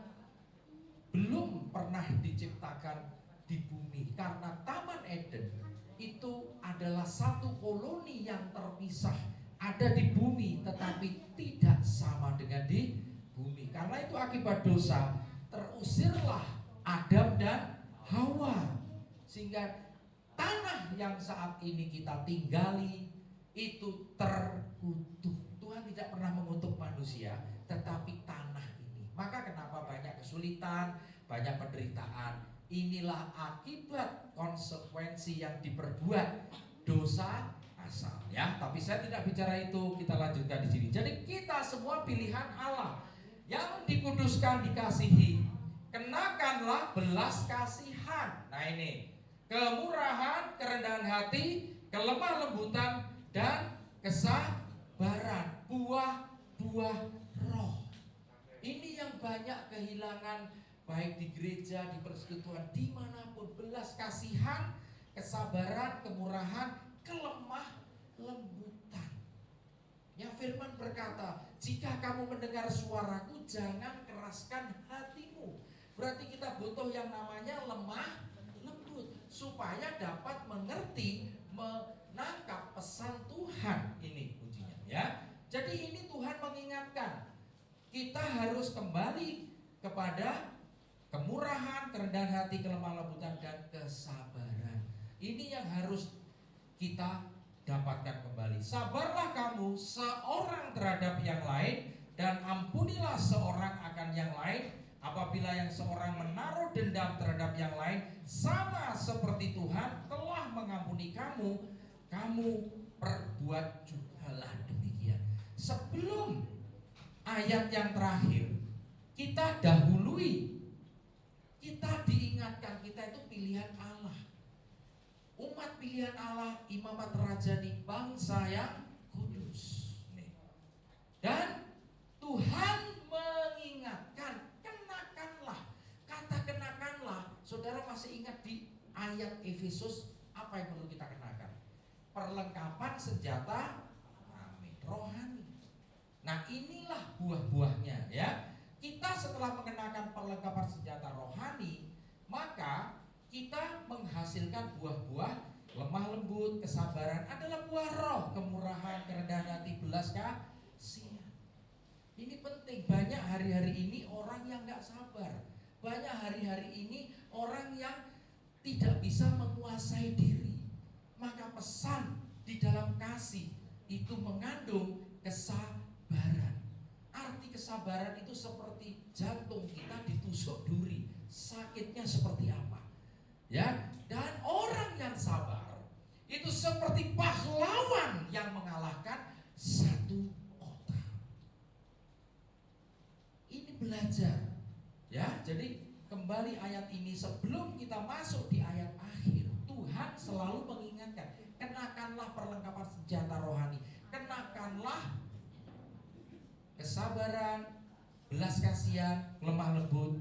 S2: belum pernah diciptakan di bumi. Karena Taman Eden itu adalah satu koloni yang terpisah, ada di bumi tetapi tidak sama dengan di bumi. Karena itu akibat dosa terusirlah Adam dan Hawa, sehingga tanah yang saat ini kita tinggali itu terkutuk. Tuhan tidak pernah mengutuk manusia, tetapi tanah ini. Maka kenapa banyak kesulitan, banyak penderitaan? Inilah akibat konsekuensi yang diperbuat dosa asal, ya. Tapi saya tidak bicara itu, kita lanjutkan di sini. Jadi kita semua pilihan Allah yang dikuduskan, dikasihi. Kenakanlah belas kasihan. Nah ini, kemurahan, kerendahan hati, kelemah lembutan, dan kesabaran. kesabaran, buah-buah roh. Ini yang banyak kehilangan, baik di gereja, di persekutuan, dimanapun. Belas kasihan, kesabaran, kemurahan, kelemah lembutan. Ya, firman berkata, jika kamu mendengar suaraku, jangan keraskan hatimu. Berarti kita butuh yang namanya lemah lembut, supaya dapat mengerti, menangkap pesan Tuhan. Ini kuncinya, ya. Jadi ini Tuhan mengingatkan, kita harus kembali kepada kemurahan, kerendahan hati, kelemah lembutan, dan kesabaran. Ini yang harus kita dapatkan kembali. Sabarlah kamu seorang terhadap yang lain, dan ampunilah seorang akan yang lain. Apabila yang seorang menaruh dendam terhadap yang lain, sama seperti Tuhan telah mengampuni kamu, kamu perbuat jugalah demikian. Sebelum ayat yang terakhir, kita dahului, kita diingatkan kita itu pilihan Allah, umat pilihan Allah, imamat rajani, bangsa yang kudus. Dan Tuhan mengingatkan, kenakanlah. Kata kenakanlah, saudara masih ingat di ayat Efesus apa yang perlu kita kenakan? Perlengkapan senjata rohani. Nah, inilah buah-buahnya, ya. Kita setelah mengenakan perlengkapan senjata rohani, maka kita menghasilkan buah-buah lemah lembut, kesabaran, adalah buah roh, kemurahan, kerendahan hati, belas kasihan. Ini penting. Banyak hari-hari ini orang yang gak sabar. Banyak hari-hari ini orang yang tidak bisa menguasai diri. Maka pesan di dalam kasih itu mengandung kesabaran. Arti kesabaran itu seperti jantung kita ditusuk duri, sakitnya seperti apa, ya. Dan orang yang sabar itu seperti pahlawan yang mengalahkan satu kota. Ini belajar, ya. Jadi kembali ayat ini, sebelum kita masuk di ayat akhir, Tuhan selalu mengingatkan, kenakanlah perlengkapan senjata rohani, kenakanlah kesabaran, belas kasihan, lemah lembut,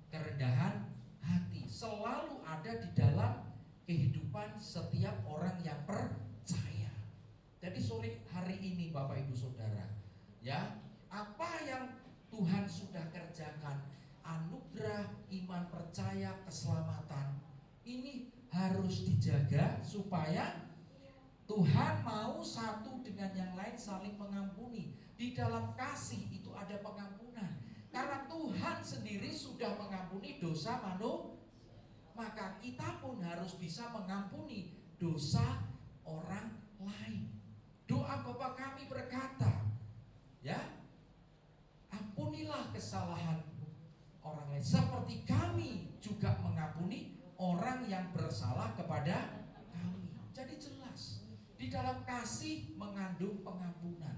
S2: kerendahan hati. Selalu ada di dalam kehidupan setiap orang yang percaya. Jadi sore hari ini Bapak Ibu Saudara, ya, apa yang Tuhan sudah kerjakan, anugerah, iman, percaya, keselamatan, ini harus dijaga supaya Tuhan mau satu dengan yang lain saling mengampuni. Di dalam kasih itu ada pengampunan. Karena Tuhan sendiri sudah mengampuni dosa manusia, maka kita pun harus bisa mengampuni dosa orang lain. Doa Bapa kami berkata, ya, ampunilah kesalahan orang lain seperti kami juga mengampuni orang yang bersalah kepada kami. Jadi jelas, di dalam kasih mengandung pengampunan.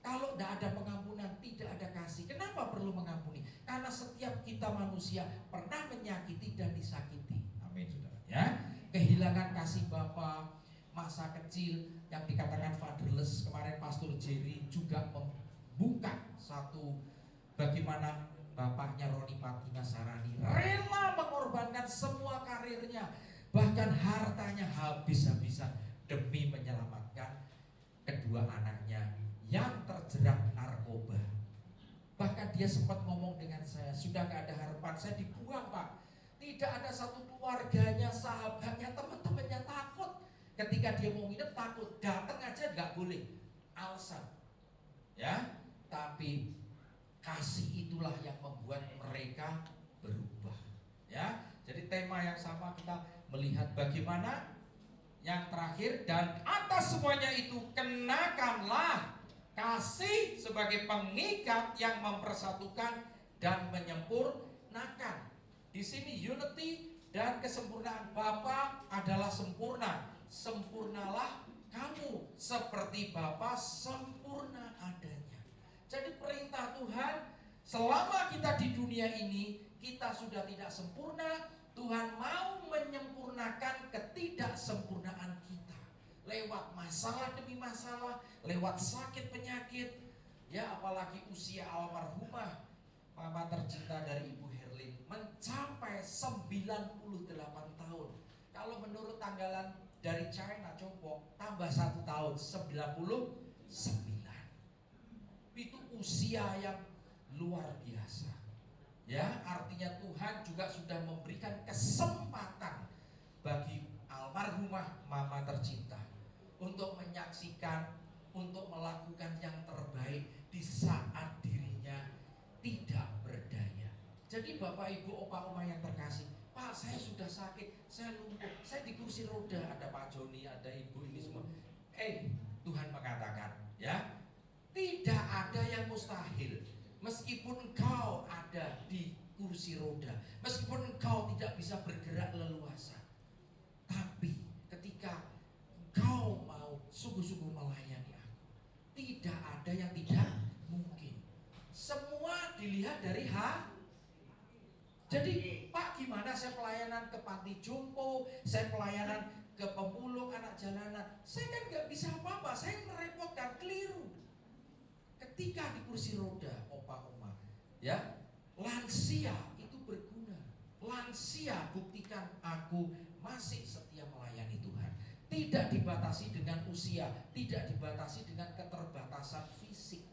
S2: Kalau tidak ada pengampunan, tidak ada kasih. Kenapa perlu mengampuni? Karena setiap kita manusia pernah menyakiti dan disakiti. Amin, saudara. Ya, kehilangan kasih Bapa, masa kecil yang dikatakan fatherless. Kemarin Pastor Jerry juga membuka satu bagaimana bapaknya Roni Patina Sarani rela mengorbankan semua karirnya, bahkan hartanya habis-habisan demi menyelamatkan kedua anaknya yang terjerat narkoba. Bahkan dia sempat ngomong dengan saya, sudah gak ada harapan, saya dibuang Pak. Tidak ada satu keluarganya, sahabatnya, teman-temannya takut. Ketika dia mau minum takut, datang aja gak boleh, alasan, ya. Tapi kasih itulah yang membuat mereka berubah, ya. Jadi tema yang sama kita melihat bagaimana yang terakhir, dan atas semuanya itu kenakanlah kasih sebagai pengikat yang mempersatukan dan menyempurnakan. Di sini unity dan kesempurnaan. Bapa adalah sempurna. Sempurnalah kamu seperti Bapa sempurna adanya. Jadi perintah Tuhan, selama kita di dunia ini kita sudah tidak sempurna, Tuhan mau menyempurnakan ketidaksempurnaan kita lewat masalah demi masalah, lewat sakit penyakit, ya apalagi usia almarhumah mama tercinta dari Ibu Herlin mencapai 98 tahun. Kalau menurut tanggalan dari China Copo tambah 1 tahun 99. Itu usia yang luar biasa. Ya, artinya Tuhan juga sudah memberikan kesempatan bagi almarhumah mama tercinta untuk menyaksikan, untuk melakukan yang terbaik di saat dirinya tidak berdaya. Jadi Bapak Ibu opa-oma yang terkasih, Pak saya sudah sakit, saya lumpuh, saya di kursi roda, ada Pak Joni, ada Ibu ini semua. Tuhan mengatakan, ya, tidak ada yang mustahil. Meskipun engkau ada di kursi roda, meskipun engkau tidak bisa bergerak leluasa, tapi ketika engkau mau sungguh-sungguh melayani aku, tidak ada yang tidak mungkin. Semua dilihat dari Jadi Pak gimana saya pelayanan ke panti jompo, saya pelayanan ke pemulung anak jalanan, saya kan gak bisa apa-apa, saya merepotkan, keliru. Ketika di kursi roda opa-oma, ya, lansia itu berguna. Lansia buktikan aku masih setia melayani Tuhan. Tidak dibatasi dengan usia, tidak dibatasi dengan keterbatasan fisik.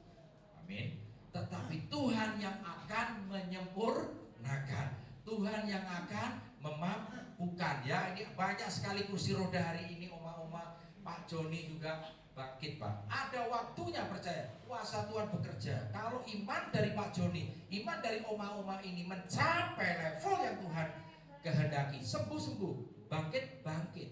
S2: Amin. Tetapi Tuhan yang akan menyempurnakan, Tuhan yang akan memampukan. Ya, ini banyak sekali kursi roda hari ini oma-oma. Pak Joni juga bangkit Pak. Ada waktunya percaya, kuasa Tuhan bekerja. Kalau iman dari Pak Joni, iman dari oma-oma ini mencapai level yang Tuhan kehendaki, sembuh-sembuh, bangkit-bangkit.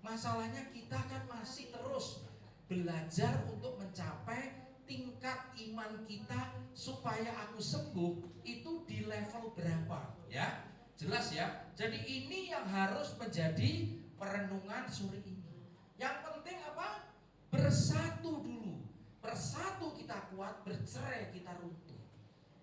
S2: Masalahnya kita kan masih terus belajar untuk mencapai tingkat iman kita supaya aku sembuh itu di level berapa, ya? Jelas ya? Jadi ini yang harus menjadi perenungan sore ini. Yang penting apa? Bersatu dulu. Bersatu kita kuat, bercerai kita runtuh.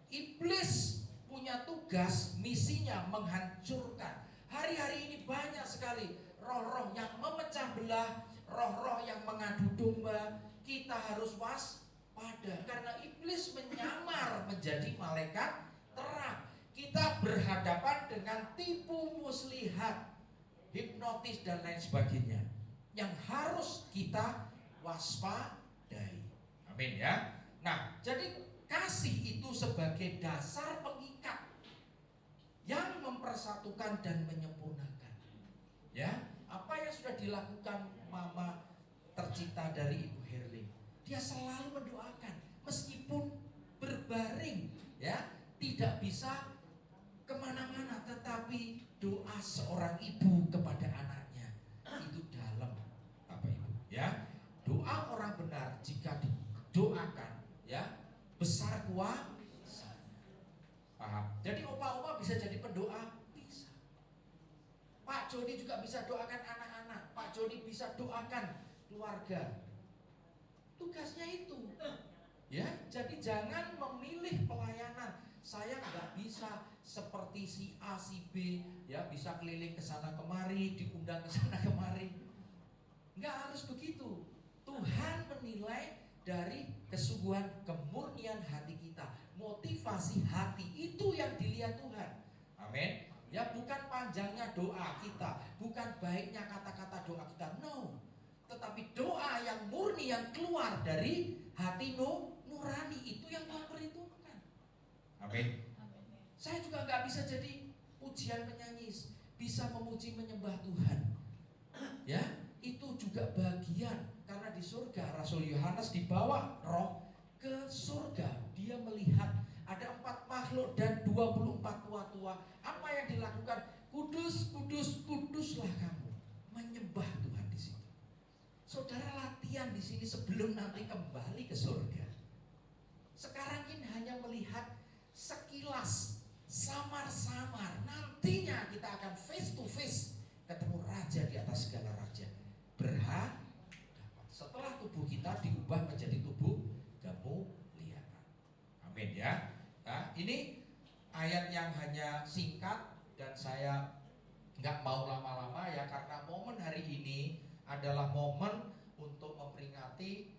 S2: Iblis punya tugas, misinya menghancurkan. Hari-hari ini banyak sekali roh-roh yang memecah belah, roh-roh yang mengadu domba. Kita harus waspada karena iblis menyamar menjadi malaikat terang. Kita berhadapan dengan tipu muslihat, hipnotis dan lain sebagainya yang harus kita waspadai. Amin ya. Nah, jadi kasih itu sebagai dasar pengikat yang mempersatukan dan menyempurnakan. Ya, apa yang sudah dilakukan mama tercinta dari Ibu Herlin, dia selalu mendoakan meskipun berbaring, ya, tidak bisa kemana-mana, tetapi doa seorang ibu kepada anaknya itu dalam, Bapak Ibu, ya. Doa orang benar jika didoakan, ya, besar kuasa. Paham? Jadi opa-opa bisa jadi pendoa, bisa. Pak Joni juga bisa doakan anak-anak, Pak Joni bisa doakan keluarga. Tugasnya itu, ya. Jadi jangan memilih pelayanan. Saya nggak bisa seperti si A, si B, ya, bisa keliling ke sana kemari, diundang ke sana kemari. Nggak harus begitu. Tuhan menilai dari kesungguhan, kemurnian hati kita, motivasi hati, itu yang dilihat Tuhan. Amin. Ya, bukan panjangnya doa kita, bukan baiknya kata-kata doa kita, no. Tetapi doa yang murni, yang keluar dari hati nurani, itu yang Tuhan perhitungkan. Amin. Saya juga nggak bisa jadi pujian penyanyi, bisa memuji menyembah Tuhan. Ya, itu juga bagian, karena di surga Rasul Yohanes dibawa roh ke surga. Dia melihat ada 4 makhluk dan 24 tua-tua. Apa yang dilakukan? Kudus, kudus, kuduslah kamu, menyembah Tuhan di situ. Saudara latihan di sini sebelum nanti kembali ke surga. Sekarang ini hanya melihat sekilas, samar-samar. Nantinya kita akan face to face, ketemu Raja di atas segala raja. Berhadapan. Setelah tubuh kita diubah menjadi tubuh kemuliaan. Amin ya. Nah, ini ayat yang hanya singkat dan saya nggak mau lama-lama ya, karena momen hari ini adalah momen untuk memperingati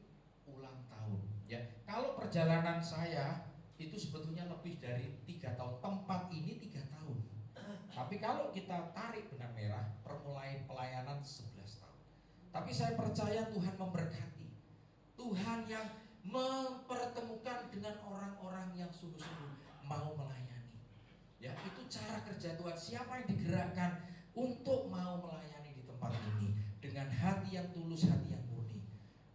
S2: ulang tahun. Ya, kalau perjalanan saya itu sebetulnya lebih dari 3 tahun. Tempat ini 3 tahun. Tapi kalau kita tarik benang merah, permulai pelayanan 11 tahun. Tapi saya percaya Tuhan memberkati. Tuhan yang mempertemukan dengan orang-orang yang sungguh-sungguh mau melayani. Ya, itu cara kerja Tuhan. Siapa yang digerakkan untuk mau melayani di tempat ini dengan hati yang tulus, hati yang murni,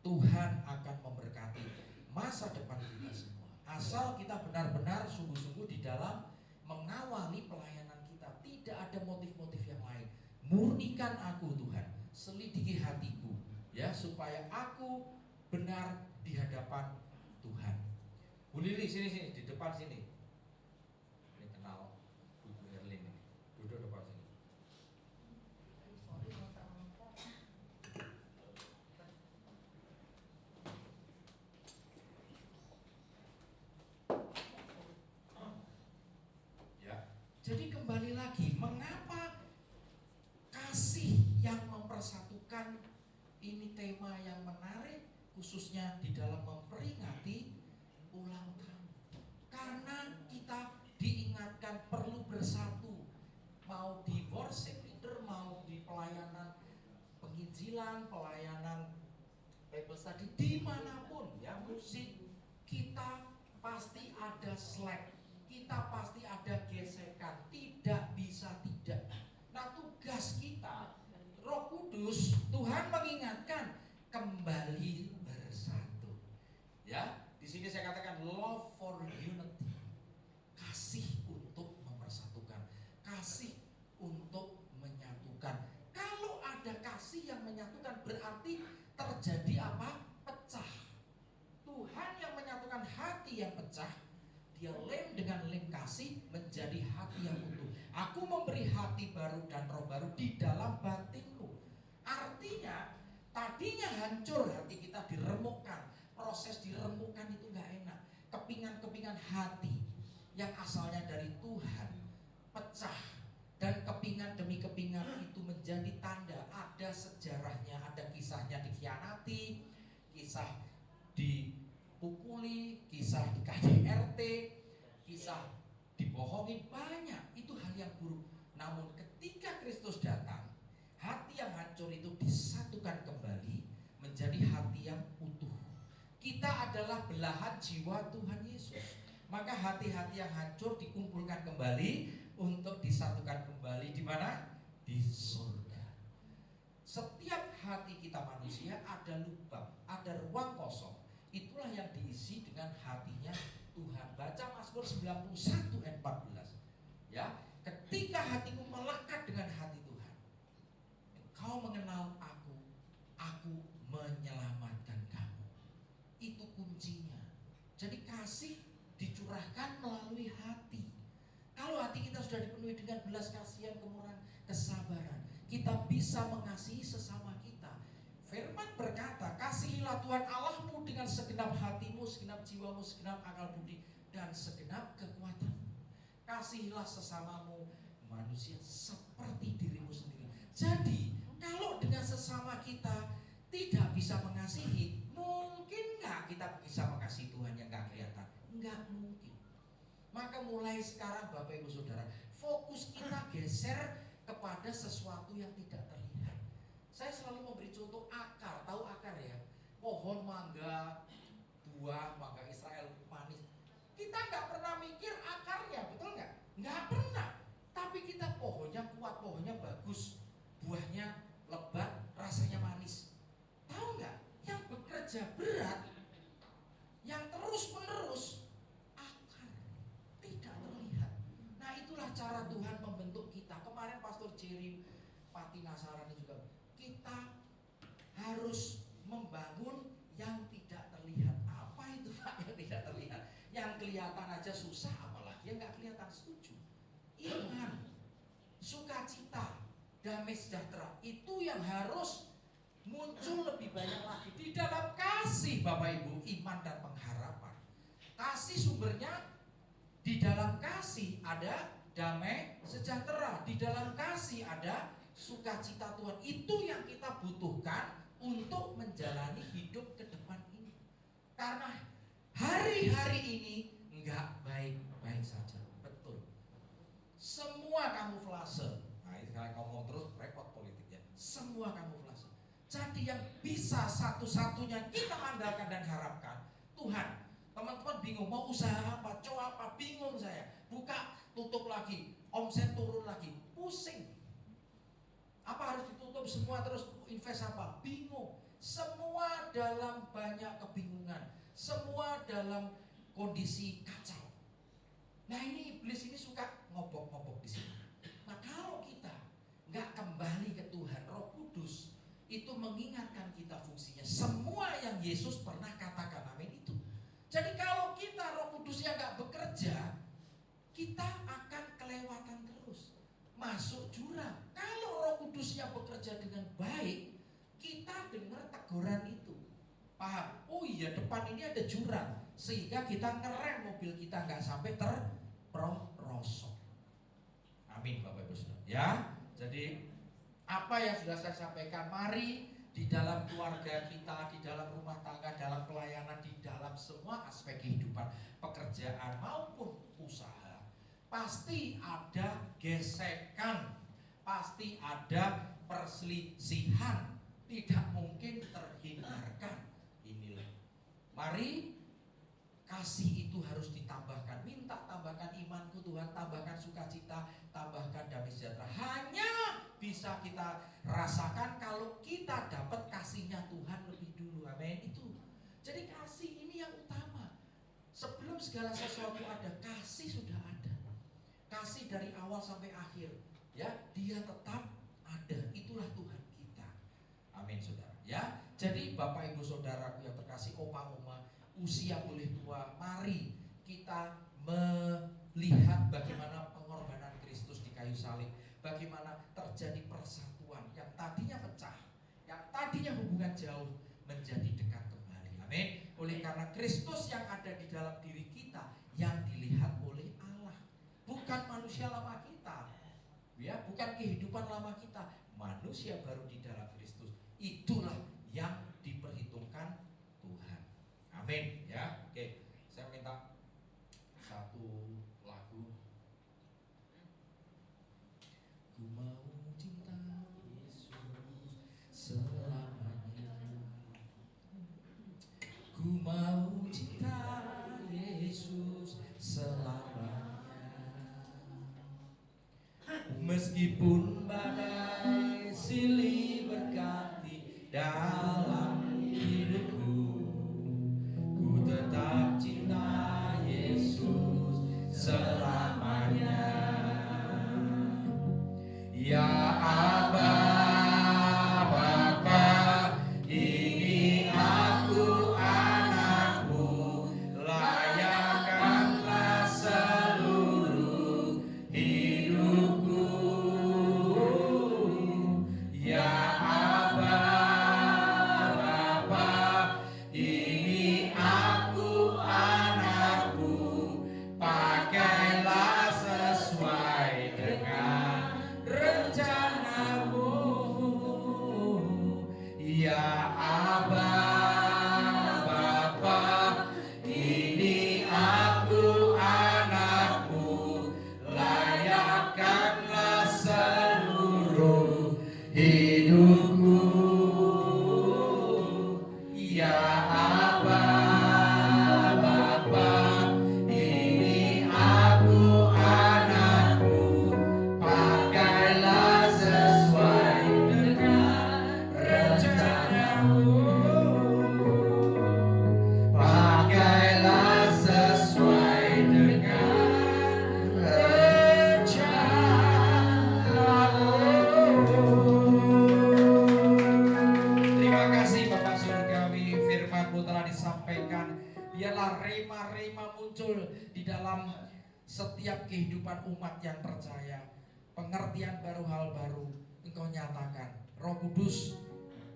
S2: Tuhan akan memberkati masa depan kita semua. Asal kita benar-benar sungguh-sungguh di dalam mengawali pelayanan kita, tidak ada motif-motif yang lain. Murnikan aku Tuhan, selidiki hatiku, ya, supaya aku benar di hadapan Tuhan. Bu Lili, sini di depan sini. Ini kenal Bu Erlin ini. Duduk depan sini. Ya. Jadi kembali lagi, mengapa kasih yang mempersatukan ini tema yang menarik, khususnya di dalam memperingati ulang tahun. Karena kita diingatkan perlu bersatu, mau di worship leader, mau di pelayanan penginjilan, pelayanan Bible study, dimanapun ya, musik, kita pasti ada slack, kita pasti ada gesekan, tidak bisa tidak. Nah, tugas kita, Roh Kudus, Tuhan mengingatkan kembali bersatu. Ya, di sini saya katakan love for unity. Kasih untuk mempersatukan, kasih untuk menyatukan. Kalau ada kasih yang menyatukan, berarti terjadi apa? Pecah. Tuhan yang menyatukan hati yang pecah, dia lem dengan lem kasih menjadi hati yang utuh. Aku memberi hati baru dan roh baru di dalam batinku. Artinya tadinya hancur hati kita, diremukkan. Proses diremukkan itu gak enak. Kepingan-kepingan hati yang asalnya dari Tuhan pecah, dan kepingan demi kepingan itu menjadi tanda. Ada sejarahnya, ada kisahnya dikhianati, kisah dipukuli, kisah di KDRT, kisah dibohongi, banyak. Itu hal yang buruk. Namun ketika Kristus datang, hati yang hancur itu disatukan kembali menjadi hati yang utuh. Kita adalah belahan jiwa Tuhan Yesus. Maka hati-hati yang hancur dikumpulkan kembali untuk disatukan kembali di mana? Di surga. Setiap hati kita manusia ada lubang, ada ruang kosong. Itulah yang diisi dengan hatinya Tuhan. Baca Mazmur 91 ayat 14. Ya, ketika hatimu melekat dengan hati Tuhan, engkau mengenal aku menyelamatkan kamu. Itu kuncinya. Jadi kasih dicurahkan melalui hati. Kalau hati kita sudah dipenuhi dengan belas kasihan, kemurahan, kesabaran, kita bisa mengasihi sesama kita. Firman berkata, kasihilah Tuhan Allahmu dengan segenap hatimu, segenap jiwamu, segenap akal budi, dan segenap kekuatanmu. Kasihilah sesamamu manusia seperti dirimu sendiri. Jadi kalau dengan sesama kita tidak bisa mengasihi, mungkin nggak kita bisa mengasihi Tuhan yang nggak kelihatan? Nggak mungkin. Maka mulai sekarang Bapak Ibu Saudara, fokus kita geser kepada sesuatu yang tidak terlihat. Saya selalu memberi contoh akar. Tahu akar ya? Pohon mangga, buah mangga Israel manis. Kita nggak pernah mikir akarnya, betul nggak? Nggak pernah. Tapi kita pohonnya kuat, pohonnya bagus, buahnya lebat, rasanya manis. Tahu nggak? Yang bekerja berat, yang terus-menerus, akar tidak terlihat. Nah, itulah cara Tuhan membentuk kita. Kemarin Pastor Jerry Pati Nasarani juga, kita harus membangun yang tidak terlihat. Apa itu Pak yang tidak terlihat? Yang kelihatan aja susah, apalagi yang nggak kelihatan. Setuju. Iman, sukacita, damai sejahtera, itu yang harus muncul lebih banyak lagi di dalam kasih. Bapak Ibu, iman dan pengharapan. Kasih sumbernya di dalam kasih ada damai sejahtera, di dalam kasih ada sukacita Tuhan. Itu yang kita butuhkan untuk menjalani hidup ke depan ini. Karena hari-hari ini nggak baik-baik saja. Betul. Semua kamuflase. Nah, ini kalau ngomong terus repot politiknya. Semua kamuflase. Jadi yang bisa satu-satunya kita andalkan dan harapkan Tuhan. Teman-teman bingung mau usaha apa, coba apa, bingung saya. Buka, tutup lagi, omset turun lagi, pusing. Apa harus ditutup semua terus invest apa? Bingung. Semua dalam banyak kebingungan. Semua dalam kondisi kacau. Nah ini iblis ini suka ngobok-ngobok di sini. Nah kalau kita nggak kembali ke Tuhan, Roh Kudus itu mengingatkan kita fungsinya. Semua yang Yesus pernah katakan, amin itu. Jadi kalau kita Roh Kudusnya nggak bekerja, kita akan kelewatan terus, masuk jurang. Kalau Roh Kudusnya bekerja dengan baik, kita dengar teguran itu, paham? Oh iya, depan ini ada jurang, sehingga kita ngerem mobil kita nggak sampai terperosok. Amin, Bapak Ibu Saudara. Ya, jadi apa yang sudah saya sampaikan, mari di dalam keluarga kita, di dalam rumah tangga, dalam pelayanan, di dalam semua aspek kehidupan, pekerjaan maupun usaha, pasti ada gesekan, pasti ada perselisihan, tidak mungkin terhindarkan. Inilah, mari kasih itu harus ditambahkan. Minta tambahkan imanku Tuhan, tambahkan sukacita, tambahkan damai sejahtera. Hanya bisa kita rasakan kalau kita dapat kasihnya Tuhan lebih dulu. Amin itu. Jadi kasih ini yang utama. Sebelum segala sesuatu ada, kasih sudah ada. Kasih dari awal sampai akhir. Ya, dia tetap ada. Itulah Tuhan kita. Amin saudara. Ya, jadi Bapak Ibu Saudaraku yang terkasih, opa oma, usia boleh tua, mari kita melihat bagaimana pengorbanan Kristus di kayu salib, bagaimana terjadi persatuan yang tadinya pecah, yang tadinya hubungan jauh menjadi dekat kembali. Amin. Oleh karena Kristus yang ada di dalam diri kita yang dilihat oleh Allah, bukan manusia lama kita, ya, bukan kehidupan lama kita, manusia baru di dalam Kristus. Itulah yang diperhitungkan Tuhan. Amin. Ya, oke. Saya minta satu lagu. Ku mau cinta Yesus selamanya. Ku mau cinta Yesus selamanya. Meskipun badai silih berganti dalam hidupku, ku tetap cinta Yesus selamanya. Ya Aba, Bapa, ini aku anakmu, layakkanlah seluruh hidupku. Ya Aba, Bapa, ini aku anakmu, pakailah sesuai dengan rencanamu. Ya Aba, Bapa, ini aku anakmu, layakkanlah seluruh hidupku. Ya Aba, Bapa, ini aku anakmu, pakailah sesuai dengan rencanamu. Pakailah sesuai dengan rencanamu. Terima kasih Bapak Surgawi, firman-Mu telah disampaikan. Biarlah rema-rema muncul di dalam setiap kehidupan umat yang percaya. Pengertian baru, hal baru Engkau nyatakan. Roh Kudus,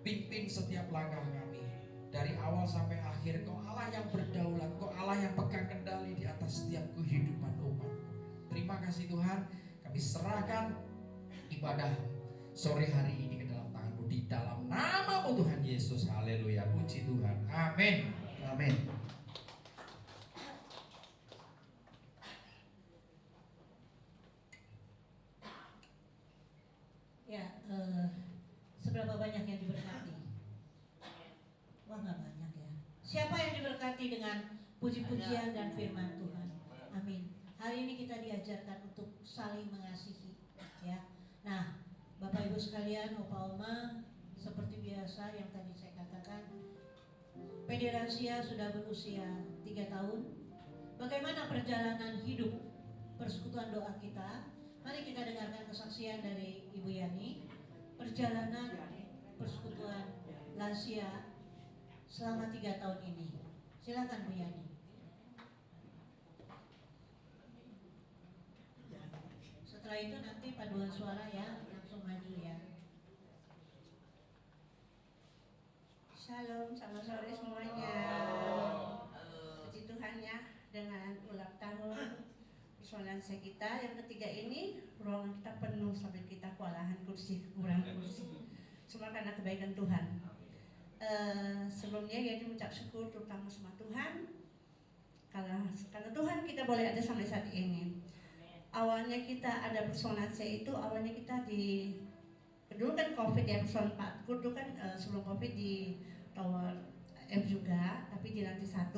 S2: pimpin setiap langkah kami dari awal sampai akhir. Engkau Allah yang berdaulat, Engkau Allah yang pegang kendali di atas setiap kehidupan umat. Terima kasih Tuhan. Kami serahkan ibadah sore hari ini ke dalam tangan-Mu, di dalam nama-Mu Tuhan Yesus. Haleluya, puji Tuhan. Amin.
S3: Amin. diberkati dengan puji-pujian dan firman Tuhan. Amin. Hari ini kita diajarkan untuk saling mengasihi, ya. Nah, Bapak Ibu sekalian, Opa Oma, seperti biasa yang tadi saya katakan, PD Rahasia sudah berusia 3 tahun. Bagaimana perjalanan hidup persekutuan doa kita? Mari kita dengarkan kesaksian dari Ibu Yani, perjalanan persekutuan lansia selama 3 tahun ini. Silakan Bu Yani. Setelah itu nanti paduan suara ya, langsung maju ya.
S4: Shalom, selamat sore semuanya. Puji Tuhan ya, dengan ulang tahun persoalan lansia kita yang ketiga ini, ruangan kita penuh sampai kita kewalahan kursi, kurang kursi. Semua karena kebaikan Tuhan. Sebelumnya ya mengucap syukur terutama sama Tuhan karena Tuhan kita boleh ada sampai saat ini. Awalnya kita ada persoalan lansia itu, awalnya kita dulu kan COVID ya, persoalan Pak dulu kan sebelum COVID di Tower F juga, tapi di lantai 1.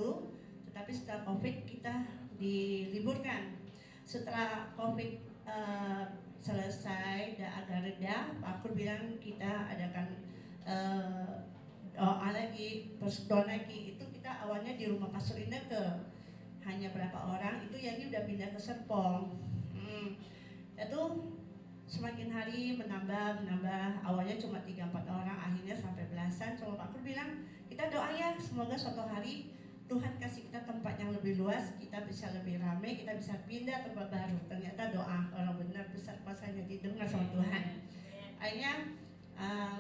S4: Tetapi setelah COVID kita diliburkan. Setelah COVID selesai dan agak reda, Pak Kur bilang kita adakan doa lagi, persekutuan lagi. Itu kita awalnya di rumah Pastor Ineke hanya berapa orang, itu Yani udah pindah ke Serpong. Itu semakin hari menambah. Awalnya cuma 3-4 orang, akhirnya sampai belasan. Cuma Pak Kur bilang kita doa ya, semoga suatu hari Tuhan kasih kita tempat yang lebih luas, kita bisa lebih ramai, kita bisa pindah tempat baru. Ternyata doa orang benar besar kuasanya didengar sama Tuhan. Akhirnya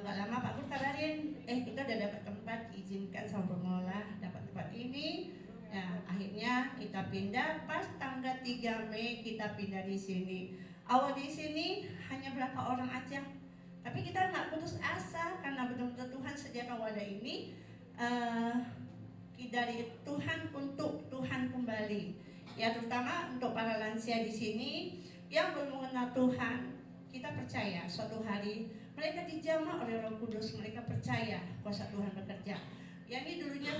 S4: nggak lama Pak Kur kabarin, kita udah dapat tempat, diizinkan sama pengelola dapat tempat ini. Nah, akhirnya kita pindah pas tanggal 3 Mei kita pindah di sini. Awal di sini hanya berapa orang aja, tapi kita nggak putus asa karena betul-betul Tuhan sediakan wadah ini. Dari Tuhan untuk Tuhan kembali, ya terutama untuk para lansia di sini yang belum mengenal Tuhan. Kita percaya suatu hari mereka dijamah oleh Roh Kudus, mereka percaya kuasa Tuhan bekerja. Yang ini dulunya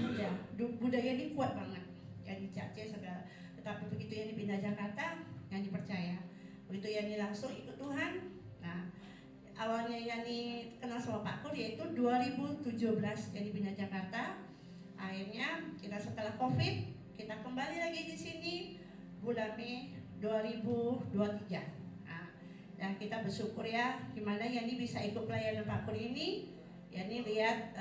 S4: budaya ini kuat banget, yang di Aceh segala. Tetapi begitu yang dipindah Jakarta, yang dipercaya. Begitu yang langsung ikut Tuhan. Nah, awalnya Yani kenal sama Pak Kur yaitu 2017 jadi pindah Jakarta. Akhirnya kita setelah COVID kita kembali lagi di sini bulan Mei 2023. Nah, dan kita bersyukur ya gimana Yani bisa ikut pelayanan Pak Kur ini. Yani lihat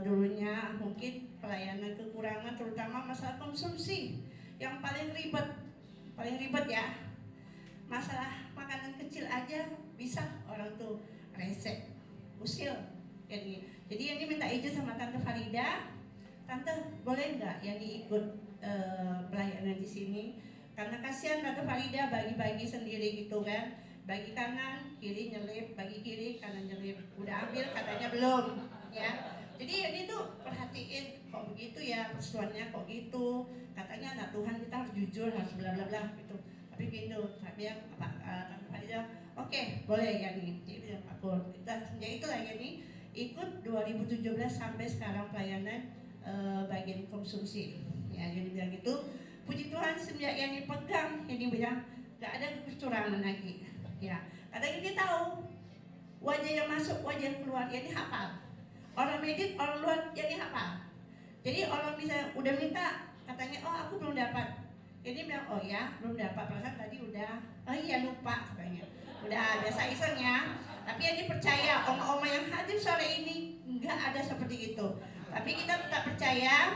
S4: dulunya mungkin pelayanan kekurangan terutama masalah konsumsi yang paling ribet ya. Masalah makanan kecil aja bisa orang tuh resek, usil. Jadi Yani minta izin sama Tante Farida. Tante boleh nggak Yani ikut pelayanan di sini? Karena kasihan Tante Farida bagi-bagi sendiri gitu kan, bagi kanan kiri nyelip, bagi kiri kanan nyelip. Udah ambil katanya belum, ya. Jadi Yani tuh perhatiin kok begitu ya persoalannya kok gitu. Katanya anak Tuhan kita harus jujur, harus bla bla bla gitu. Tapi gitu, tapi yang Tante Farida, oke, boleh Yani. Jadi bilang aku kita ya itulah Yani ikut 2017 sampai sekarang pelayanan bagian konsumsi. Ya, jadi bilang gitu. Puji Tuhan semenjak yang dipegang, yang bilang gak ada kecurangan lagi. Ya, kadang ini tahu wajah yang masuk, wajah yang keluar, yang dihafal. Orang medit, orang luar, yang dihafal. Jadi orang bisa udah minta, katanya oh aku belum dapat. Jadi bilang oh ya belum dapat, perasaan tadi udah, oh iya lupa katanya. Udah biasa iseng ya. Tapi yang dipercaya oma-oma yang hadir sore ini nggak ada seperti itu. Tapi kita tetap percaya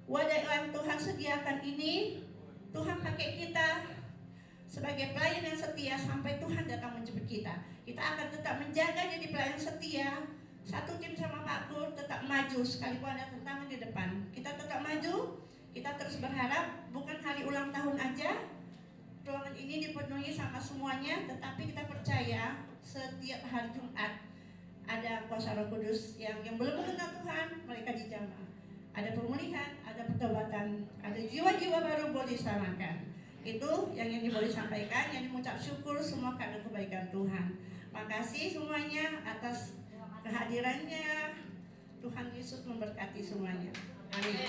S4: wadah yang Tuhan sediakan ini, Tuhan pakai kita sebagai pelayan yang setia sampai Tuhan datang menjemput kita. Kita akan tetap menjaga jadi pelayan setia. Satu tim sama Pak Kur tetap maju sekalipun ada tantangan di depan. Kita tetap maju, kita terus berharap bukan hari ulang tahun aja ruangan ini dipenuhi sama semuanya, tetapi kita percaya setiap hari Jumat ada kuasa Roh Kudus yang belum mengenal Tuhan, mereka dijamah. Ada pemulihan, ada pertobatan, ada jiwa-jiwa baru boleh diselamatkan. Itu yang boleh sampaikan, yang mengucap syukur semua karena kebaikan Tuhan. Makasih semuanya atas kehadirannya. Tuhan Yesus memberkati semuanya. Amin.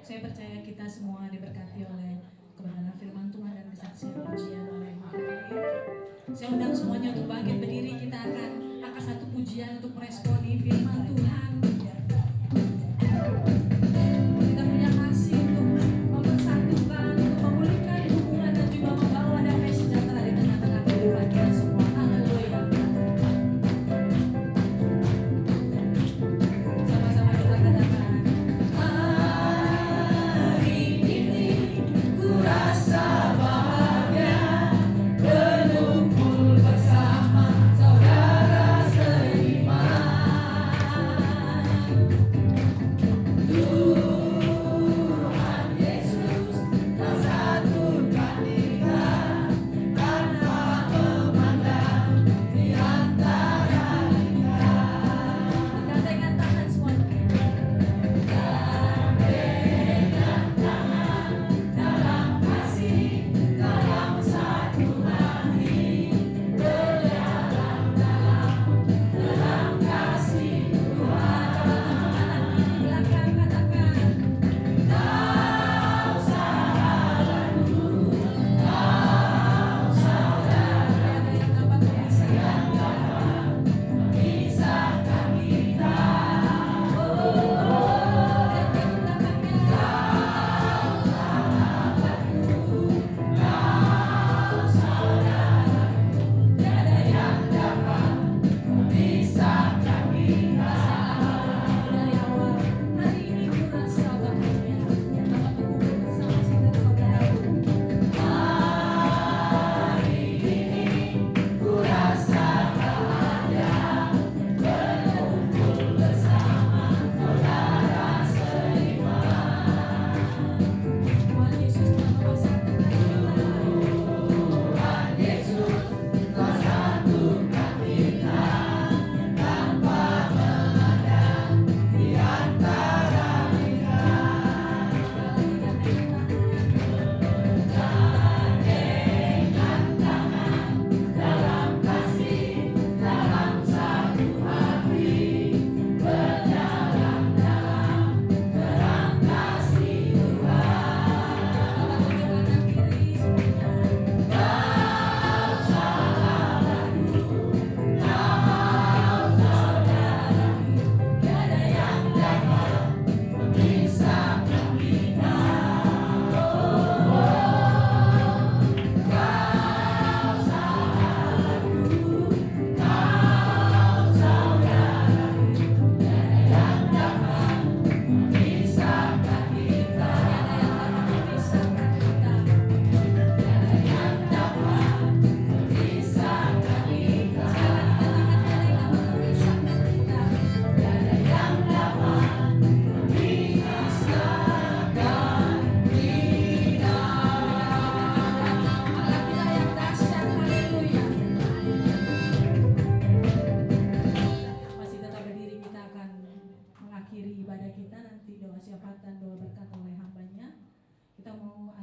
S5: Saya percaya kita semua diberkati oleh kebenaran firman Tuhan dan kesaksian pujian oleh Yang Maha Baik. Saya undang semuanya untuk bangkit berdiri. Kita akan angkat satu pujian untuk meresponi firman Tuhan. Kita punya kasih untuk mempersatukan, untuk memulihkan hubungan dan juga membawa damai sejahtera di tengah-tengah kehidupan kita semua. Haleluya. Sama-sama kita katakan. Rasa bahagia berkumpul bersama saudara seiman.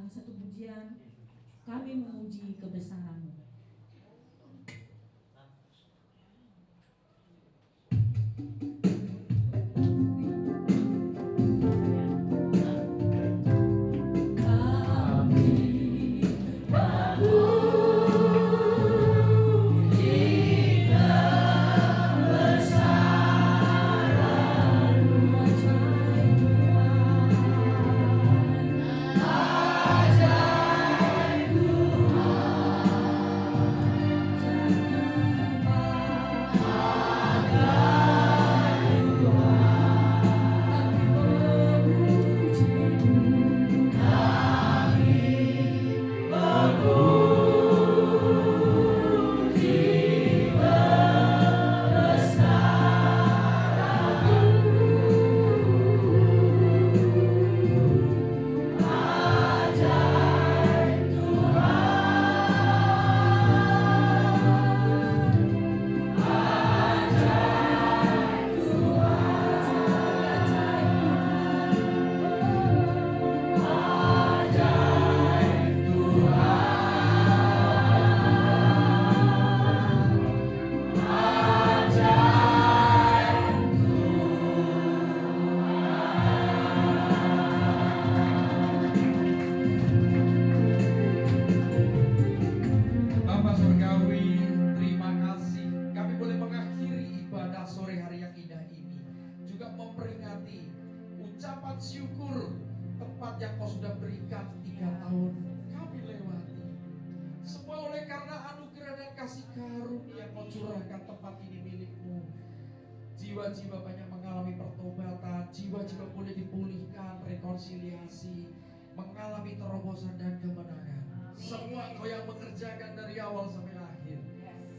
S5: dalam satu pujian, kami memuji kebesaran-Mu.
S2: Bapak Surgawi, terima kasih kami boleh mengakhiri ibadah sore hari yang indah ini, juga memperingati ucapan syukur tempat yang Kau sudah berikan 3 tahun kami lewati. Semua oleh karena anugerah dan kasih karunia Kau curahkan tempat ini milik-Mu. Jiwa-jiwa banyak mengalami pertobatan, jiwa-jiwa boleh dipulihkan, rekonsiliasi, mengalami terobosan dan kemenangan. Semua Kau yang mengerjakan dari awal sampai akhir.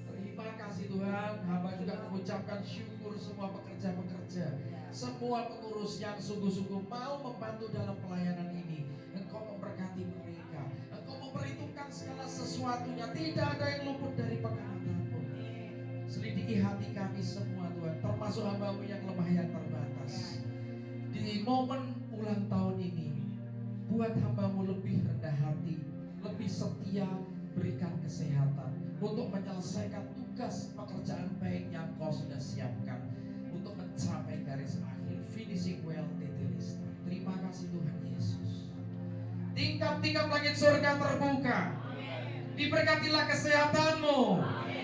S2: Terima kasih Tuhan. Hamba juga mengucapkan syukur semua pekerja-pekerja, semua pengurus yang sungguh-sungguh mau membantu dalam pelayanan ini. Engkau memberkati mereka, Engkau memperhitungkan segala sesuatunya. Tidak ada yang luput dari pengamatan-Mu. Selidiki hati kami semua Tuhan, termasuk hamba-Mu yang lemah, yang terbatas. Di momen ulang tahun ini, buat hamba-Mu lebih rendah hati, lebih setia, berikan kesehatan untuk menyelesaikan tugas pekerjaan baik yang Kau sudah siapkan untuk mencapai garis akhir, finishing well, tetelista. Terima kasih Tuhan Yesus. Tingkap-tingkap langit surga terbuka. Diberkatilah kesehatan-Mu,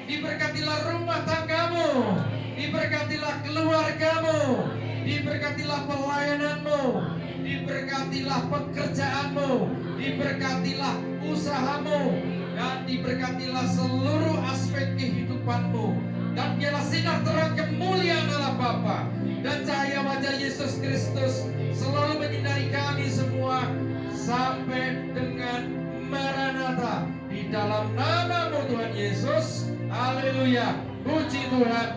S2: diberkatilah rumah tangga-Mu, diberkatilah keluarga-Mu, diberkatilah pelayanan-Mu, diberkatilah pekerjaan-Mu, diberkatilah usaha-Mu, dan diberkatilah seluruh aspek kehidupan-Mu. Dan biarlah sinar terang kemuliaan Allah Bapa dan cahaya wajah Yesus Kristus selalu menyinari kami semua sampai dengan Maranatha. Di dalam nama-Mu Tuhan Yesus, haleluya, puji Tuhan.